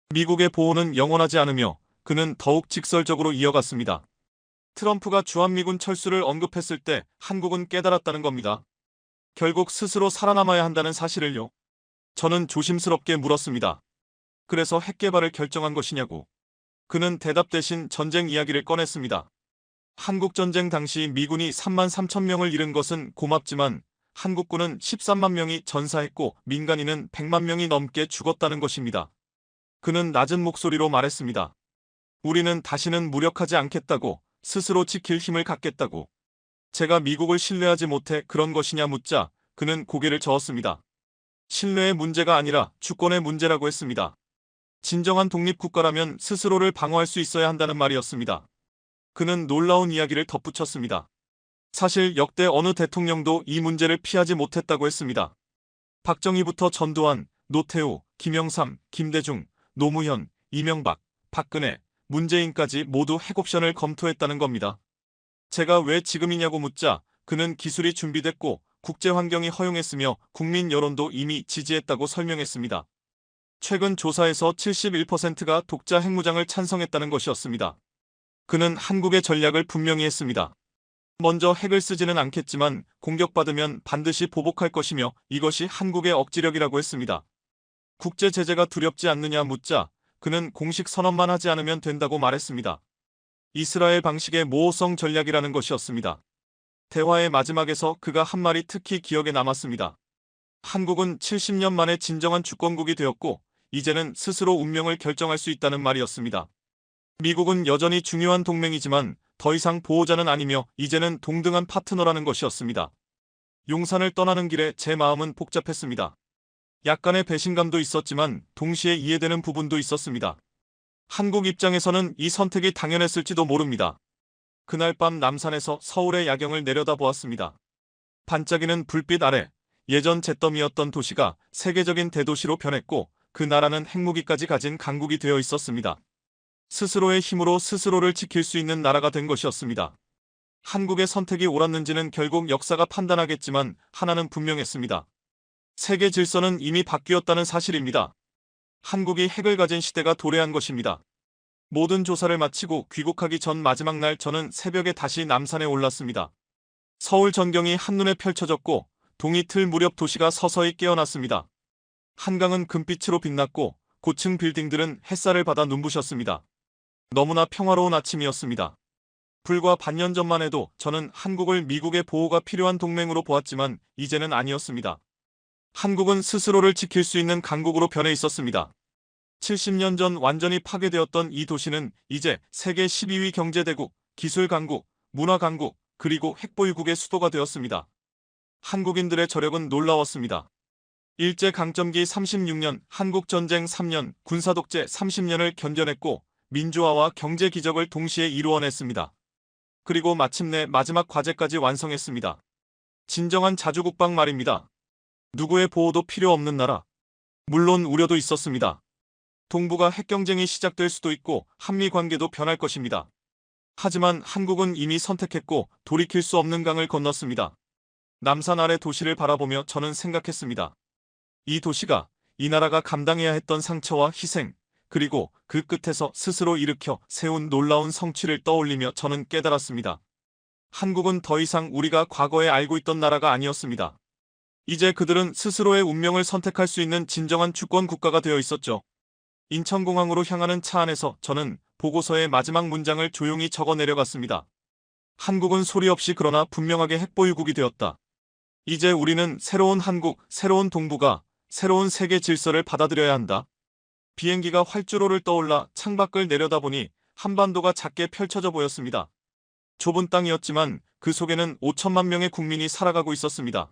미국의 보호는 영원하지 않으며 그는 더욱 직설적으로 이어갔습니다. 트럼프가 주한미군 철수를 언급했을 때 한국은 깨달았다는 겁니다. 결국 스스로 살아남아야 한다는 사실을요. 저는 조심스럽게 물었습니다. 그래서 핵개발을 결정한 것이냐고. 그는 대답 대신 전쟁 이야기를 꺼냈습니다. 한국전쟁 당시 미군이 3만 3천 명을 잃은 것은 고맙지만 한국군은 13만 명이 전사했고 민간인은 100만 명이 넘게 죽었다는 것입니다. 그는 낮은 목소리로 말했습니다. 우리는 다시는 무력하지 않겠다고, 스스로 지킬 힘을 갖겠다고. 제가 미국을 신뢰하지 못해 그런 것이냐 묻자 그는 고개를 저었습니다. 신뢰의 문제가 아니라 주권의 문제라고 했습니다. 진정한 독립국가라면 스스로를 방어할 수 있어야 한다는 말이었습니다. 그는 놀라운 이야기를 덧붙였습니다. 사실 역대 어느 대통령도 이 문제를 피하지 못했다고 했습니다. 박정희부터 전두환, 노태우, 김영삼, 김대중, 노무현, 이명박, 박근혜, 문재인까지 모두 핵옵션을 검토했다는 겁니다. 제가 왜 지금이냐고 묻자 그는 기술이 준비됐고 국제 환경이 허용했으며 국민 여론도 이미 지지했다고 설명했습니다. 최근 조사에서 71%가 독자 핵무장을 찬성했다는 것이었습니다. 그는 한국의 전략을 분명히 했습니다. 먼저 핵을 쓰지는 않겠지만 공격받으면 반드시 보복할 것이며 이것이 한국의 억지력이라고 했습니다. 국제 제재가 두렵지 않느냐 묻자 그는 공식 선언만 하지 않으면 된다고 말했습니다. 이스라엘 방식의 모호성 전략이라는 것이었습니다. 대화의 마지막에서 그가 한 말이 특히 기억에 남았습니다. 한국은 70년 만에 진정한 주권국이 되었고 이제는 스스로 운명을 결정할 수 있다는 말이었습니다. 미국은 여전히 중요한 동맹이지만 더 이상 보호자는 아니며 이제는 동등한 파트너라는 것이었습니다. 용산을 떠나는 길에 제 마음은 복잡했습니다. 약간의 배신감도 있었지만 동시에 이해되는 부분도 있었습니다. 한국 입장에서는 이 선택이 당연했을지도 모릅니다. 그날 밤 남산에서 서울의 야경을 내려다보았습니다. 반짝이는 불빛 아래 예전 잿더미였던 도시가 세계적인 대도시로 변했고 그 나라는 핵무기까지 가진 강국이 되어 있었습니다. 스스로의 힘으로 스스로를 지킬 수 있는 나라가 된 것이었습니다. 한국의 선택이 옳았는지는 결국 역사가 판단하겠지만 하나는 분명했습니다. 세계 질서는 이미 바뀌었다는 사실입니다. 한국이 핵을 가진 시대가 도래한 것입니다. 모든 조사를 마치고 귀국하기 전 마지막 날 저는 새벽에 다시 남산에 올랐습니다. 서울 전경이 한눈에 펼쳐졌고 동이틀 무렵 도시가 서서히 깨어났습니다. 한강은 금빛으로 빛났고 고층 빌딩들은 햇살을 받아 눈부셨습니다. 너무나 평화로운 아침이었습니다. 불과 반년 전만 해도 저는 한국을 미국의 보호가 필요한 동맹으로 보았지만 이제는 아니었습니다. 한국은 스스로를 지킬 수 있는 강국으로 변해 있었습니다. 70년 전 완전히 파괴되었던 이 도시는 이제 세계 12위 경제대국, 기술 강국, 문화 강국, 그리고 핵보유국의 수도가 되었습니다. 한국인들의 저력은 놀라웠습니다. 일제강점기 36년, 한국전쟁 3년, 군사독재 30년을 견뎌냈고 민주화와 경제 기적을 동시에 이루어냈습니다. 그리고 마침내 마지막 과제까지 완성했습니다. 진정한 자주국방 말입니다. 누구의 보호도 필요 없는 나라. 물론 우려도 있었습니다. 동북아 핵경쟁이 시작될 수도 있고 한미 관계도 변할 것입니다. 하지만 한국은 이미 선택했고 돌이킬 수 없는 강을 건넜습니다. 남산 아래 도시를 바라보며 저는 생각했습니다. 이 도시가, 이 나라가 감당해야 했던 상처와 희생, 그리고 그 끝에서 스스로 일으켜 세운 놀라운 성취를 떠올리며 저는 깨달았습니다. 한국은 더 이상 우리가 과거에 알고 있던 나라가 아니었습니다. 이제 그들은 스스로의 운명을 선택할 수 있는 진정한 주권 국가가 되어 있었죠. 인천공항으로 향하는 차 안에서 저는 보고서의 마지막 문장을 조용히 적어 내려갔습니다. 한국은 소리 없이 그러나 분명하게 핵보유국이 되었다. 이제 우리는 새로운 한국, 새로운 동북아, 새로운 세계 질서를 받아들여야 한다. 비행기가 활주로를 떠올라 창밖을 내려다보니 한반도가 작게 펼쳐져 보였습니다. 좁은 땅이었지만 그 속에는 5천만 명의 국민이 살아가고 있었습니다.